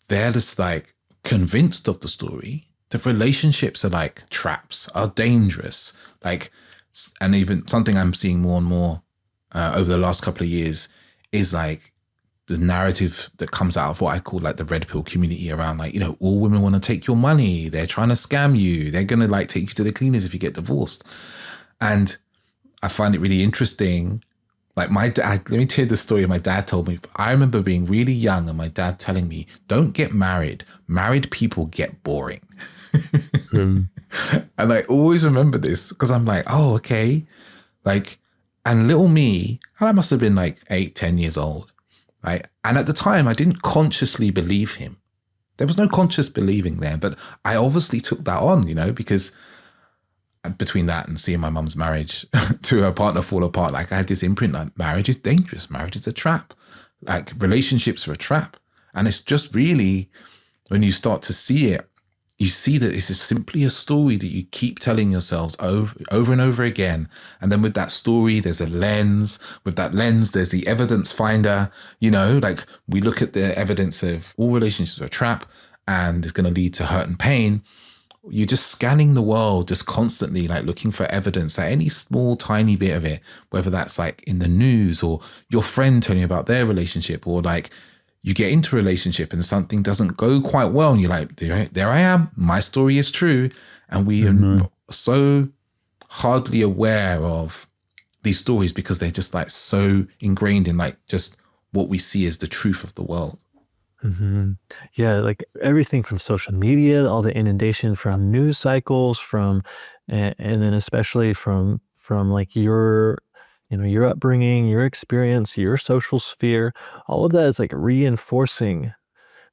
they're just like convinced of the story that relationships are like traps, are dangerous. Like, and even something I'm seeing more and more over the last couple of years is like the narrative that comes out of what I call like the red pill community around like, all women want to take your money. They're trying to scam you. They're going to like take you to the cleaners if you get divorced. And I find it really interesting. Like my dad, let me tell you the story my dad told me. I remember being really young and my dad telling me, don't get married. Married people get boring. And I always remember this because I'm like, oh, okay. Like, and little me, and I must have been like 8, 10 years old. Right. And at the time I didn't consciously believe him. There was no conscious believing there, but I obviously took that on, because between that and seeing my mum's marriage to her partner fall apart, like I had this imprint like marriage is dangerous, marriage is a trap, like relationships are a trap. And it's just really, when you start to see it, you see that this is simply a story that you keep telling yourselves over and over again. And then with that story, there's a lens. With that lens, there's the evidence finder. Like we look at the evidence of all relationships are a trap and it's going to lead to hurt and pain. You're just scanning the world just constantly, like looking for evidence at any small, tiny bit of it, whether that's like in the news or your friend telling you about their relationship, or like you get into a relationship and something doesn't go quite well. And you're like, there I am. My story is true. And we are so hardly aware of these stories because they're just like so ingrained in like just what we see as the truth of the world. Mm-hmm. Yeah, like everything from social media, all the inundation from news cycles, and then especially from like your upbringing, your experience, your social sphere, all of that is like reinforcing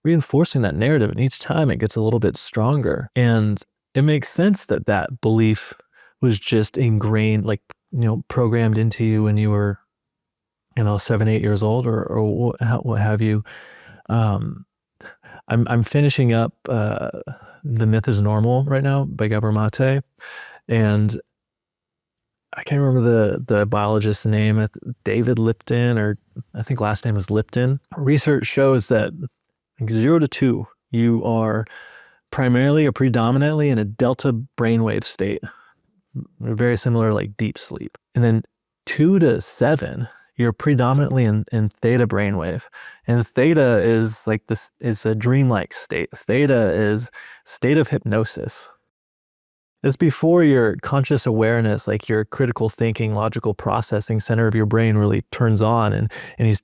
that narrative, and each time it gets a little bit stronger. And it makes sense that that belief was just ingrained, like programmed into you when you were 7, 8 years old, or what have you. I'm finishing up The Myth is Normal right now by Gabor Mate, and I can't remember the biologist's name, David Lipton, or I think last name is Lipton. Research shows that 0 to 2, you are primarily or predominantly in a delta brainwave state, very similar like deep sleep. And then 2 to 7, you're predominantly in theta brainwave. And theta is like this, is a dreamlike state. Theta is state of hypnosis. It's before your conscious awareness, like your critical thinking, logical processing center of your brain really turns on, and you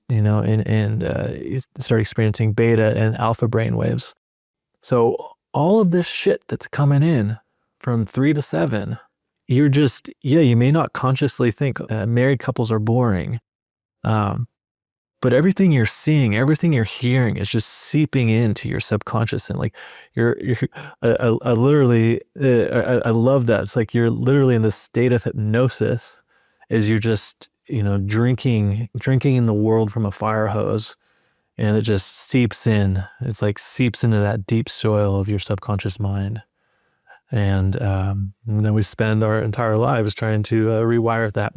start experiencing beta and alpha brain waves. So all of this shit that's coming in from 3 to 7, you're just, you may not consciously think married couples are boring. But everything you're seeing, everything you're hearing is just seeping into your subconscious, and like I literally, I love that. It's like you're literally in this state of hypnosis as you're just, drinking in the world from a fire hose, and it just seeps in. It's like seeps into that deep soil of your subconscious mind. And then we spend our entire lives trying to rewire that.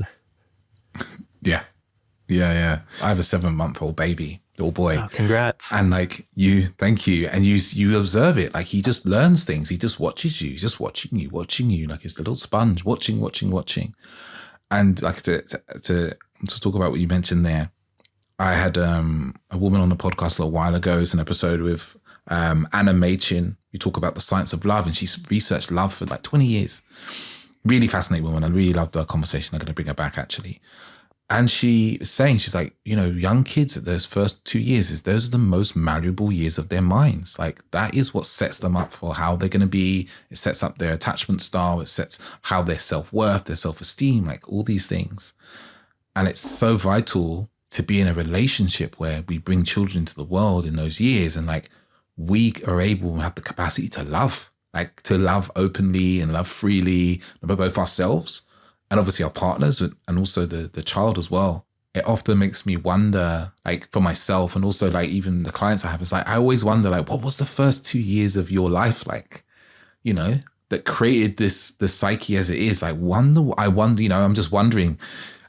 Yeah. Yeah. I have a 7-month-old baby, little boy. Oh, congrats. And like thank you. And you observe it. Like he just learns things. He just watches you. He's just watching you like his little sponge, watching. And like to talk about what you mentioned there, I had a woman on the podcast a little while ago. It's an episode with Anna Machin. We talk about the science of love, and she's researched love for like 20 years. Really fascinating woman. I really loved our conversation. I'm going to bring her back actually. And she was saying, she's like, young kids at those first 2 years, those are the most malleable years of their minds. Like that is what sets them up for how they're going to be. It sets up their attachment style. It sets how their self-worth, their self-esteem, like all these things. And it's so vital to be in a relationship where we bring children into the world in those years. And like we are able to have the capacity to love, like to love openly and love freely, about both ourselves and obviously our partners, and also the child as well. It often makes me wonder, like for myself, and also like even the clients I have, it's like, I always wonder, like, what was the first 2 years of your life like, that created the psyche as it is? I wonder, I'm just wondering.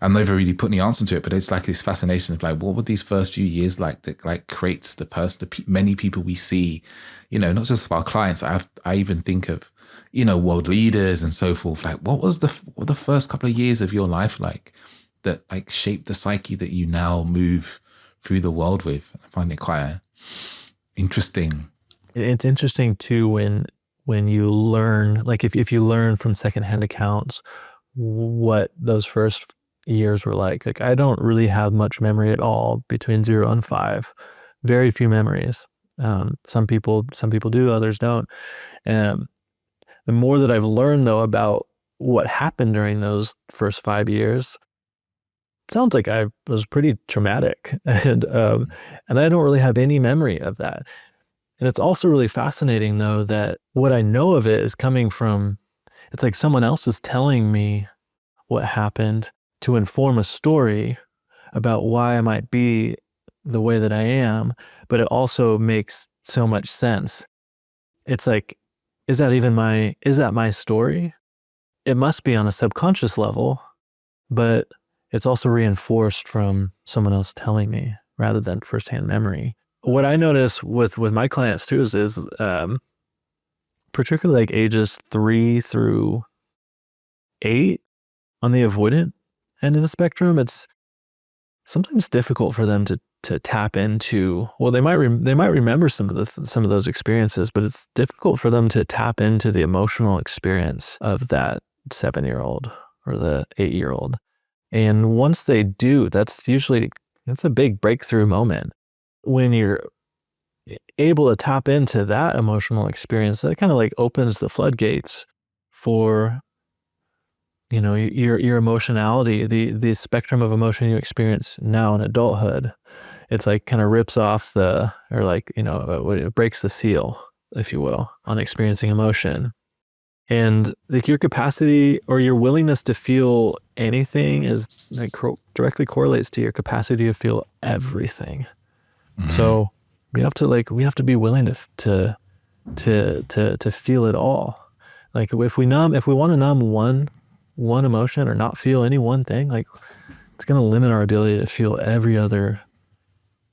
I've never really put any answer to it, but it's like this fascination of like, what were these first few years like that like creates the person, many people we see, not just of our clients. I even think of, world leaders and so forth. Like what was the first couple of years of your life like that like shaped the psyche that you now move through the world with? I find it quite interesting. It's interesting too when you learn, like if you learn from secondhand accounts what those first years were like. Like I don't really have much memory at all between 0 and 5. Very few memories. Some people do, others don't. The more that I've learned though about what happened during those first 5 years, it sounds like I was pretty traumatic, and I don't really have any memory of that. And it's also really fascinating, though, that what I know of it is coming from, it's like someone else is telling me what happened to inform a story about why I might be the way that I am, but it also makes so much sense. It's like, is that my story? It must be on a subconscious level, but it's also reinforced from someone else telling me rather than firsthand memory. What I notice with my clients too is particularly like ages 3 through 8 on the avoidant end of the spectrum, it's sometimes difficult for them to tap into. Well, they might remember some of those experiences, but it's difficult for them to tap into the emotional experience of that 7-year-old or the 8-year-old. And once they do, that's a big breakthrough moment. When you're able to tap into that emotional experience, that kind of like opens the floodgates for, you know, your emotionality, the spectrum of emotion you experience now in adulthood. It's like kind of rips off it breaks the seal, if you will, on experiencing emotion. And like your capacity or your willingness to feel anything is like directly correlates to your capacity to feel everything. Mm-hmm. So we have to be willing to feel it all. Like if we want to numb one emotion or not feel any one thing, like it's going to limit our ability to feel every other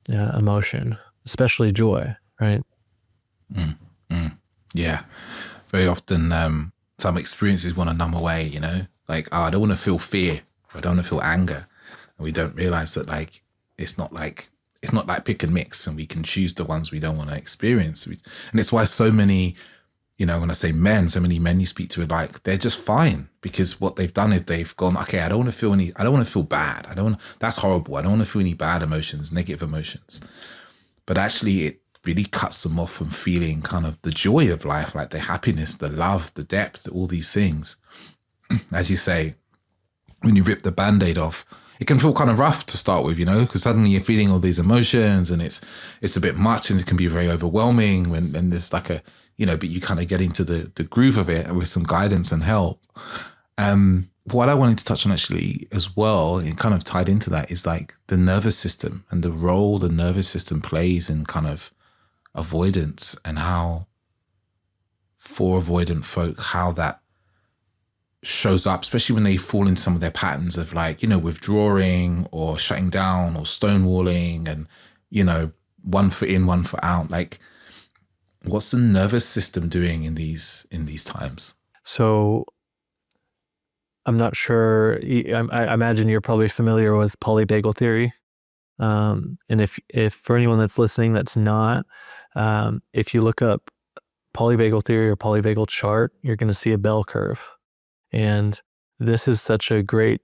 emotion, especially joy, right? Yeah. Very often, some experiences want to numb away, you know, like, oh, I don't want to feel fear. I don't want to feel anger. And we don't realize that like, it's not like pick and mix, and we can choose the ones we don't want to experience. And it's why so many, you know, when I say men, so many men you speak to are like, they're just fine, because what they've done is they've gone, okay, I don't want to feel bad. That's horrible. I don't want to feel any bad emotions, negative emotions. But actually it really cuts them off from feeling kind of the joy of life, like the happiness, the love, the depth, all these things. As you say, when you rip the Band-Aid off, it can feel kind of rough to start with, you know, because suddenly you're feeling all these emotions and it's a bit much, and it can be very overwhelming when there's like a, you know, but you kind of get into the groove of it with some guidance and help. What I wanted to touch on actually as well, and kind of tied into that, is like the nervous system and the role the nervous system plays in kind of avoidance, and how for avoidant folk, how that shows up, especially when they fall into some of their patterns of like, you know, withdrawing or shutting down or stonewalling, and, you know, one foot in, one foot out. Like, what's the nervous system doing in these times? So I'm not sure. I imagine you're probably familiar with polyvagal theory. And if for anyone that's listening that's not, if you look up polyvagal theory or polyvagal chart, you're going to see a bell curve. And this is such a great,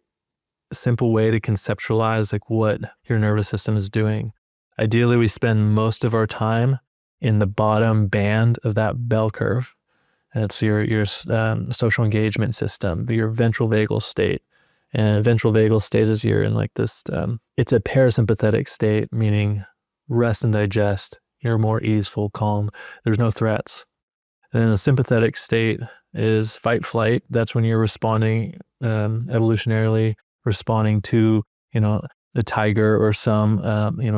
simple way to conceptualize like what your nervous system is doing. Ideally, we spend most of our time in the bottom band of that bell curve. And it's your social engagement system, your ventral vagal state. And ventral vagal state is you're in like this, it's a parasympathetic state, meaning rest and digest. You're more easeful, calm. There's no threats. And then the sympathetic state is fight flight. That's when you're responding, evolutionarily responding to, you know, a tiger or some,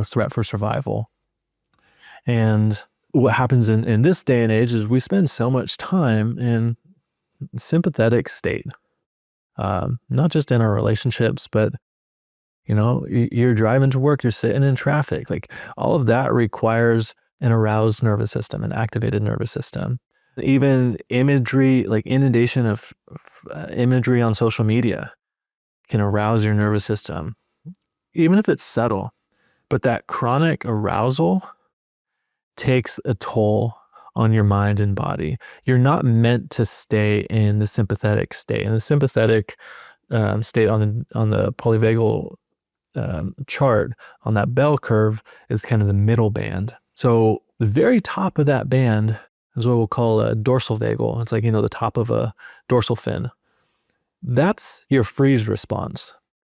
threat for survival. And what happens in this day and age is we spend so much time in sympathetic state, not just in our relationships, but, you know, you're driving to work, you're sitting in traffic, like all of that requires an aroused nervous system, an activated nervous system. Even imagery, like inundation of imagery on social media can arouse your nervous system, even if it's subtle. But that chronic arousal takes a toll on your mind and body. You're not meant to stay in the sympathetic state. And the sympathetic state on the polyvagal chart, on that bell curve, is kind of the middle band. So the very top of that band is what we'll call a dorsal vagal. It's like, you know, the top of a dorsal fin. That's your freeze response.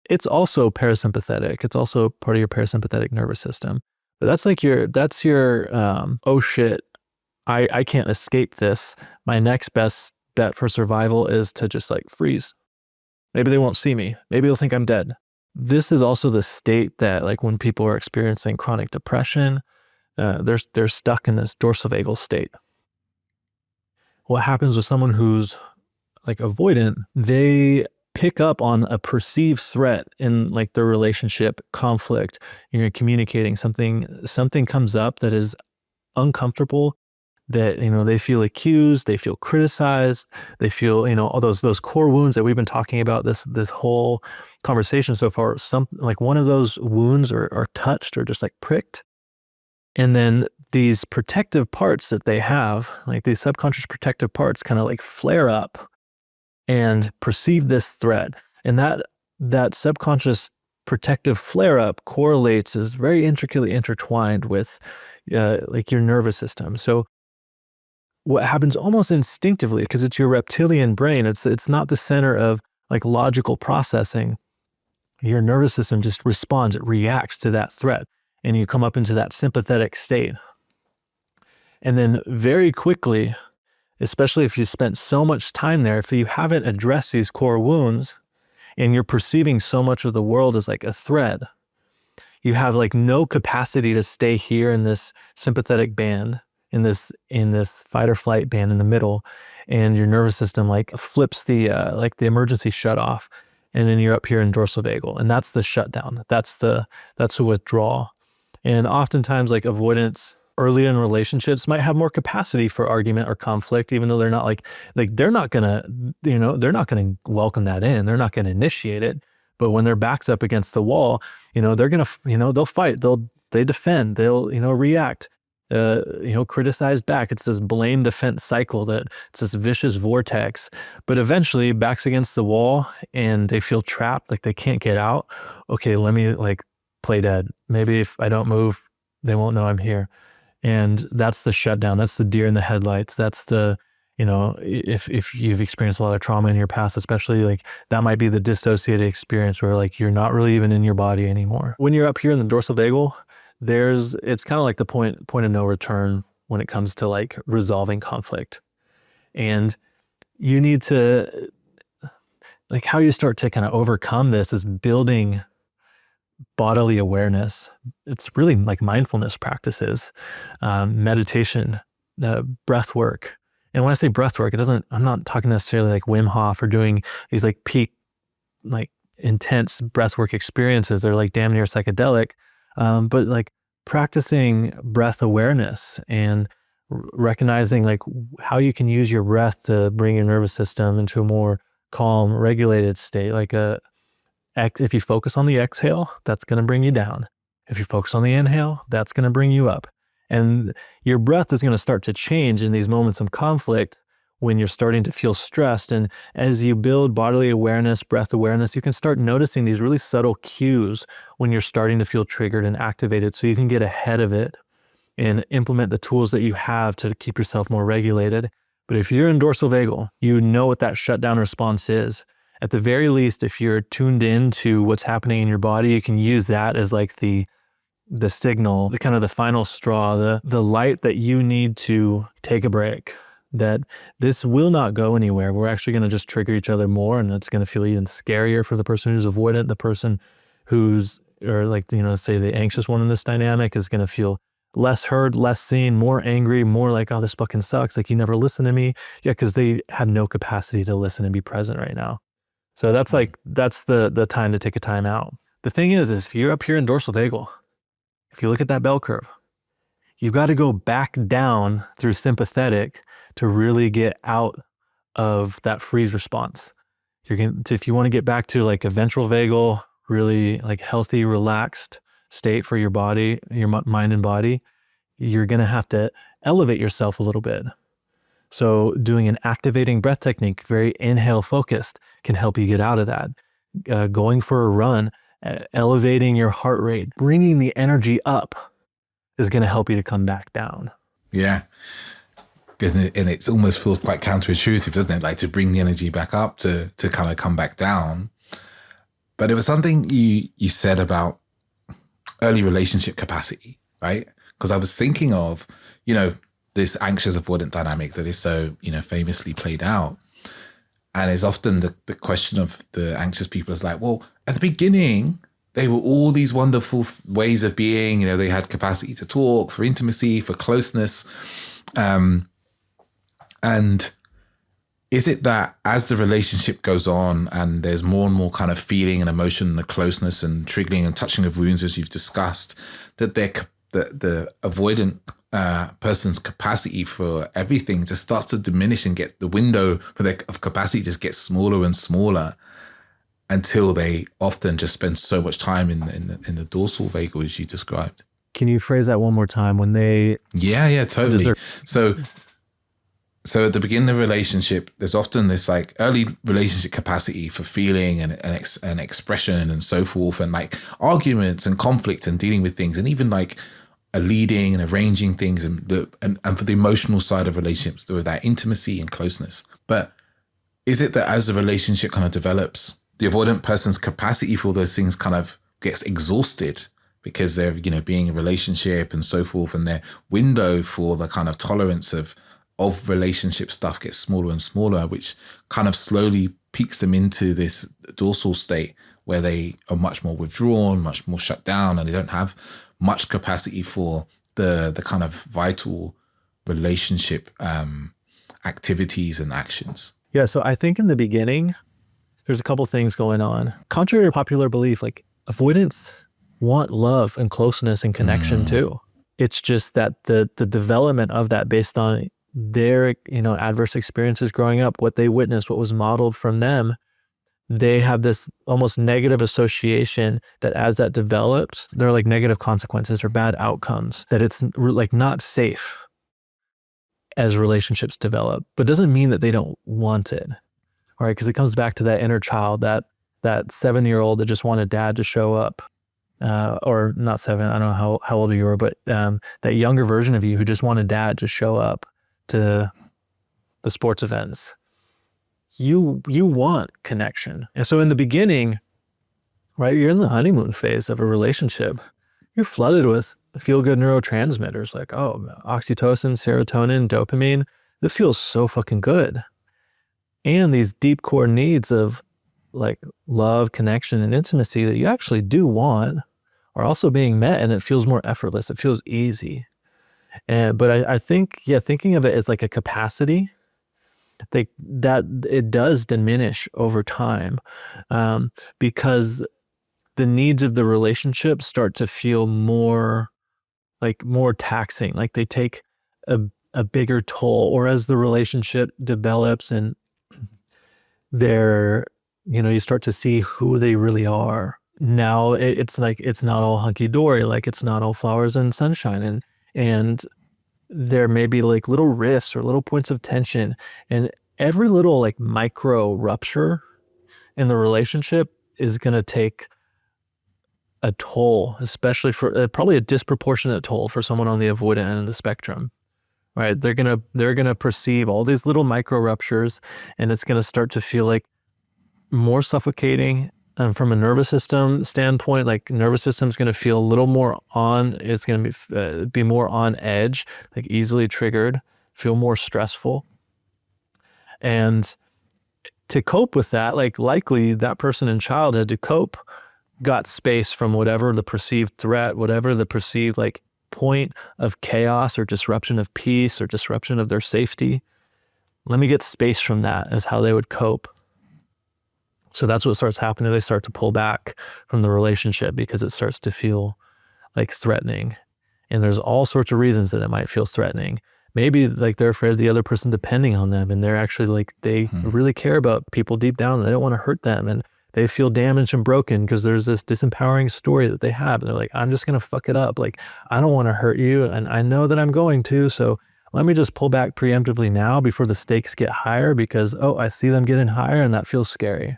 It's also parasympathetic. It's also part of your parasympathetic nervous system. But that's your oh shit, I can't escape this. My next best bet for survival is to just like freeze. Maybe they won't see me. Maybe they'll think I'm dead. This is also the state that like when people are experiencing chronic depression, they're stuck in this dorsal state. What happens with someone who's like avoidant, they pick up on a perceived threat in like their relationship conflict. You're communicating something comes up that is uncomfortable, that, you know, they feel accused, they feel criticized, they feel, you know, all those core wounds that we've been talking about this whole conversation so far. Some like one of those wounds are touched or just like pricked. And then these protective parts that they have, like these subconscious protective parts, kind of like flare up and perceive this threat. And that subconscious protective flare up correlates, is very intricately intertwined with like your nervous system. So what happens almost instinctively, because it's your reptilian brain, it's not the center of like logical processing. Your nervous system just responds, it reacts to that threat, and you come up into that sympathetic state. And then very quickly, especially if you spent so much time there, if you haven't addressed these core wounds and you're perceiving so much of the world as like a threat, you have like no capacity to stay here in this sympathetic band, in this fight or flight band in the middle, and your nervous system like flips the like the emergency shut off, and then you're up here in dorsal vagal, and that's the shutdown. That's the withdrawal. And oftentimes like avoidance early in relationships might have more capacity for argument or conflict, even though they're not like they're not gonna, you know, they're not gonna welcome that in. They're not gonna initiate it. But when their back's up against the wall, you know, they're gonna, you know, they'll fight, they defend, they'll, you know, react, you know, criticize back. It's this blame defense cycle, that it's this vicious vortex. But eventually, back's against the wall and they feel trapped, like they can't get out. Okay, let me like play dead. Maybe if I don't move, they won't know I'm here. And that's the shutdown. That's the deer in the headlights. That's the, you know, if you've experienced a lot of trauma in your past, especially, like that might be the dissociated experience where like you're not really even in your body anymore. When you're up here in the dorsal vagal, it's kind of like the point of no return when it comes to like resolving conflict. And you need to, like how you start to kind of overcome this is building bodily awareness. It's really like mindfulness practices, meditation, breath work. And when I say breath work, I'm not talking necessarily like Wim Hof or doing these like peak, like intense breath work experiences. They're like damn near psychedelic. But like practicing breath awareness and recognizing like how you can use your breath to bring your nervous system into a more calm, regulated state. Like if you focus on the exhale, that's going to bring you down. If you focus on the inhale, that's going to bring you up. And your breath is going to start to change in these moments of conflict when you're starting to feel stressed. And as you build bodily awareness, breath awareness, you can start noticing these really subtle cues when you're starting to feel triggered and activated, so you can get ahead of it and implement the tools that you have to keep yourself more regulated. But if you're in dorsal vagal, you know what that shutdown response is. At the very least, if you're tuned in to what's happening in your body, you can use that as like the signal, the kind of the final straw, the light that you need to take a break, that this will not go anywhere. We're actually going to just trigger each other more, and it's going to feel even scarier for the person who's avoidant. The person who's, or like, you know, say the anxious one in this dynamic is going to feel less heard, less seen, more angry, more like, oh, this fucking sucks. Like you never listen to me. Yeah, because they have no capacity to listen and be present right now. So that's the time to take a time out. The thing is if you're up here in dorsal vagal, if you look at that bell curve, you've got to go back down through sympathetic to really get out of that freeze response. If you want to get back to like a ventral vagal, really like healthy, relaxed state for your body, your mind and body, you're going to have to elevate yourself a little bit. So doing an activating breath technique, very inhale focused, can help you get out of that. Going for a run, elevating your heart rate, bringing the energy up is going to help you to come back down. Yeah. And it almost feels quite counterintuitive, doesn't it? Like to bring the energy back up to kind of come back down. But it was something you said about early relationship capacity, right? Because I was thinking of, you know, this anxious avoidant dynamic that is so, famously played out. And it's often the question of the anxious people is like, well, at the beginning, they were all these wonderful ways of being. They had capacity to talk, for intimacy, for closeness. And is it that as the relationship goes on and there's more and more kind of feeling and emotion and the closeness and triggering and touching of wounds, as you've discussed, that the avoidant person's capacity for everything just starts to diminish and get the window for their of capacity just gets smaller and smaller until they often just spend so much time in the dorsal vagal, as you described. Can you phrase that one more time? When they... Yeah, totally. So at the beginning of a relationship, there's often this like early relationship capacity for feeling and expression and so forth, and like arguments and conflict and dealing with things, and even like a leading and arranging things, and for the emotional side of relationships, there is that intimacy and closeness. But is it that as the relationship kind of develops, the avoidant person's capacity for all those things kind of gets exhausted because they're, being in a relationship and so forth, and their window for the kind of tolerance of relationship stuff gets smaller and smaller, which kind of slowly peaks them into this dorsal state where they are much more withdrawn, much more shut down, and they don't have much capacity for the kind of vital relationship activities and actions? Yeah, so I think in the beginning, there's a couple things going on. Contrary to popular belief, like avoidants want love and closeness and connection too. It's just that the development of that based on their, adverse experiences growing up, what they witnessed, what was modeled from them, they have this almost negative association that as that develops, there are like negative consequences or bad outcomes, that it's like not safe as relationships develop, but doesn't mean that they don't want it. All right, because it comes back to that inner child, that 7-year-old that just wanted dad to show up, or not 7, I don't know how old you were, but that younger version of you who just wanted dad to show up to the sports events. You want connection. And so in the beginning, right, you're in the honeymoon phase of a relationship. You're flooded with feel-good neurotransmitters like, oxytocin, serotonin, dopamine. It feels so fucking good. And these deep core needs of like love, connection, and intimacy that you actually do want are also being met, and it feels more effortless. It feels easy. But I think, thinking of it as like a capacity, that it does diminish over time, because the needs of the relationship start to feel more taxing, like they take a bigger toll, or as the relationship develops and you start to see who they really are. Now it's like, it's not all hunky-dory, like it's not all flowers and sunshine, and there may be like little rifts or little points of tension, and every little like micro rupture in the relationship is going to take a toll, especially for probably a disproportionate toll for someone on the avoidant end of the spectrum, right? They're going to perceive all these little micro ruptures, and it's going to start to feel like more suffocating. And from a nervous system standpoint, like nervous system is going to feel a little more it's going to be more on edge, like easily triggered, feel more stressful. And to cope with that, like likely that person in childhood to cope got space from whatever the perceived threat, whatever the perceived like point of chaos or disruption of peace or disruption of their safety. Let me get space from that is how they would cope. So that's what starts happening. They start to pull back from the relationship because it starts to feel like threatening. And there's all sorts of reasons that it might feel threatening. Maybe like they're afraid of the other person depending on them, and they're actually like, they really care about people deep down and they don't want to hurt them. And they feel damaged and broken because there's this disempowering story that they have. And they're like, I'm just going to fuck it up. Like, I don't want to hurt you. And I know that I'm going to, so let me just pull back preemptively now before the stakes get higher because, I see them getting higher and that feels scary.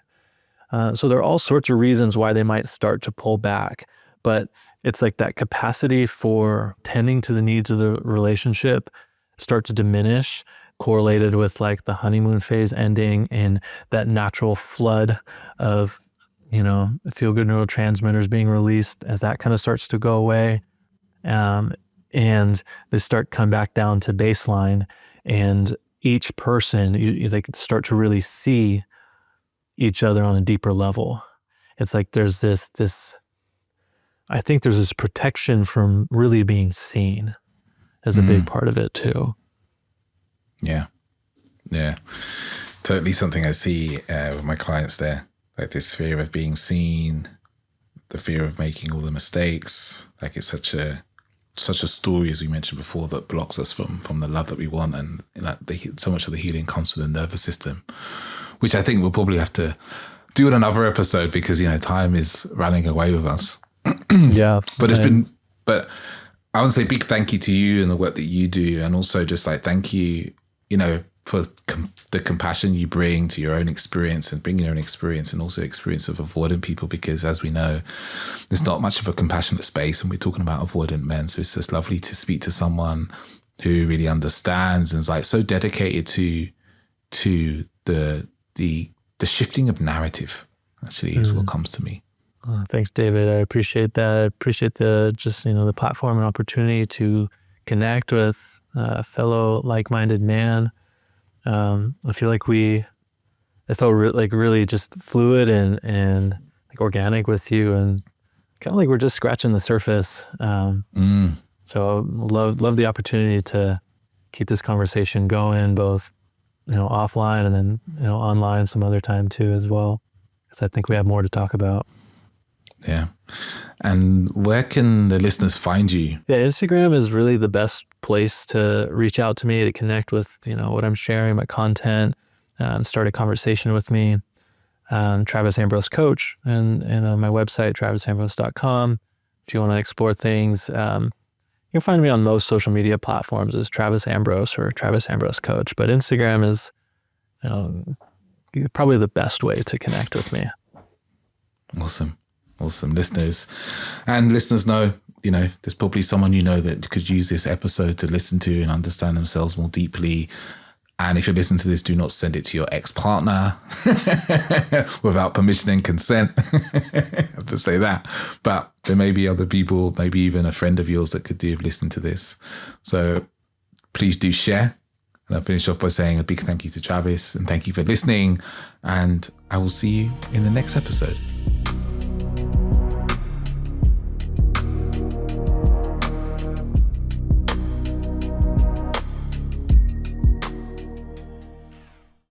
So there are all sorts of reasons why they might start to pull back, but it's like that capacity for tending to the needs of the relationship start to diminish, correlated with like the honeymoon phase ending and that natural flood of, feel-good neurotransmitters being released as that kind of starts to go away. and they start come back down to baseline, and each person, they can start to really see each other on a deeper level. It's like there's this I think there's this protection from really being seen as a big part of it too. Yeah. Totally something I see with my clients there, like this fear of being seen, the fear of making all the mistakes. Like it's such a story, as we mentioned before, that blocks us from the love that we want, and so much of the healing comes from the nervous system, which I think we'll probably have to do in another episode because time is running away with us. Yeah, but I want to say big thank you to you and the work that you do, and also just like thank you, for the compassion you bring to your own experience and bring your own experience and also experience of avoidant people, because as we know, there's not much of a compassionate space, and we're talking about avoidant men. So it's just lovely to speak to someone who really understands and is like so dedicated to the shifting of narrative. Actually, is what comes to me. Thanks, David. I appreciate that. I appreciate the platform and opportunity to connect with a fellow like-minded man. I feel like it felt really just fluid and like organic with you, and kind of like we're just scratching the surface. So love the opportunity to keep this conversation going, both offline and then online some other time too as well, because I think we have more to talk about. Yeah. And where can the listeners find you? Yeah, Instagram is really the best place to reach out to me, to connect with, what I'm sharing, my content, start a conversation with me. Travis Ambrose Coach, and on my website, travisambrose.com. If you want to explore things, you can find me on most social media platforms as Travis Ambrose or Travis Ambrose Coach. But Instagram is probably the best way to connect with me. Awesome. Listeners know, there's probably someone that could use this episode to listen to and understand themselves more deeply. And if you're listening to this, do not send it to your ex-partner without permission and consent. I have to say that. But there may be other people, maybe even a friend of yours that could do with listening to this. So please do share. And I'll finish off by saying a big thank you to Travis, and thank you for listening. And I will see you in the next episode.